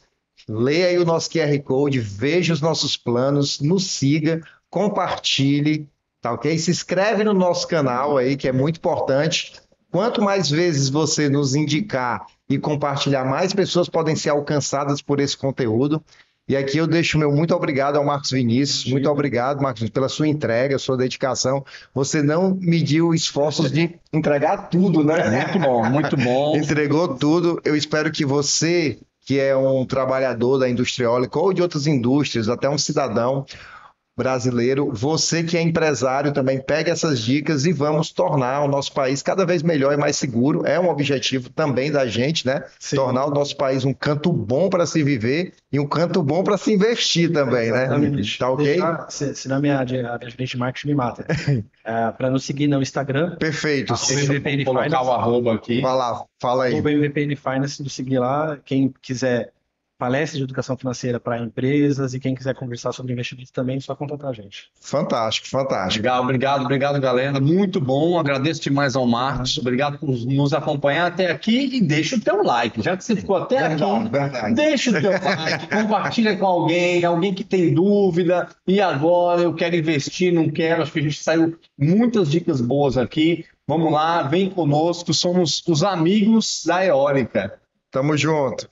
leia aí o nosso QR Code, veja os nossos planos, nos siga, compartilhe, tá ok? Se inscreve no nosso canal aí, que é muito importante. Quanto mais vezes você nos indicar e compartilhar, mais pessoas podem ser alcançadas por esse conteúdo. E aqui eu deixo meu muito obrigado ao Marcos Vinícius. Muito obrigado, Marcos, pela sua entrega, sua dedicação. Você não mediu esforços de entregar tudo, né? Muito bom, muito bom. Entregou tudo. Eu espero que você, que é um trabalhador da indústria eólica ou de outras indústrias, até um cidadão brasileiro, você que é empresário também, pegue essas dicas e vamos tornar o nosso país cada vez melhor e mais seguro. É um objetivo também da gente, né? Sim. Tornar o nosso país um canto bom para se viver e um canto bom para se investir também, né? Exatamente. Tá ok? Senão a gerente de marketing me mata. Para nos seguir no Instagram, Perfeito. Vou colocar o arroba aqui. Vai lá, fala aí. MVPN Finance, nos seguir lá. Quem quiser palestra de educação financeira para empresas e quem quiser conversar sobre investimento também, só contatar a gente. Fantástico, fantástico. Obrigado, galera. Muito bom. Agradeço demais ao Marcos. Obrigado por nos acompanhar até aqui e deixa o teu like. Já que você ficou até aqui, Verdade. deixa o teu like, compartilha com alguém que tem dúvida. E agora eu quero investir, não quero. Acho que a gente saiu muitas dicas boas aqui. Vamos lá, vem conosco. Somos os amigos da eólica. Tamo junto.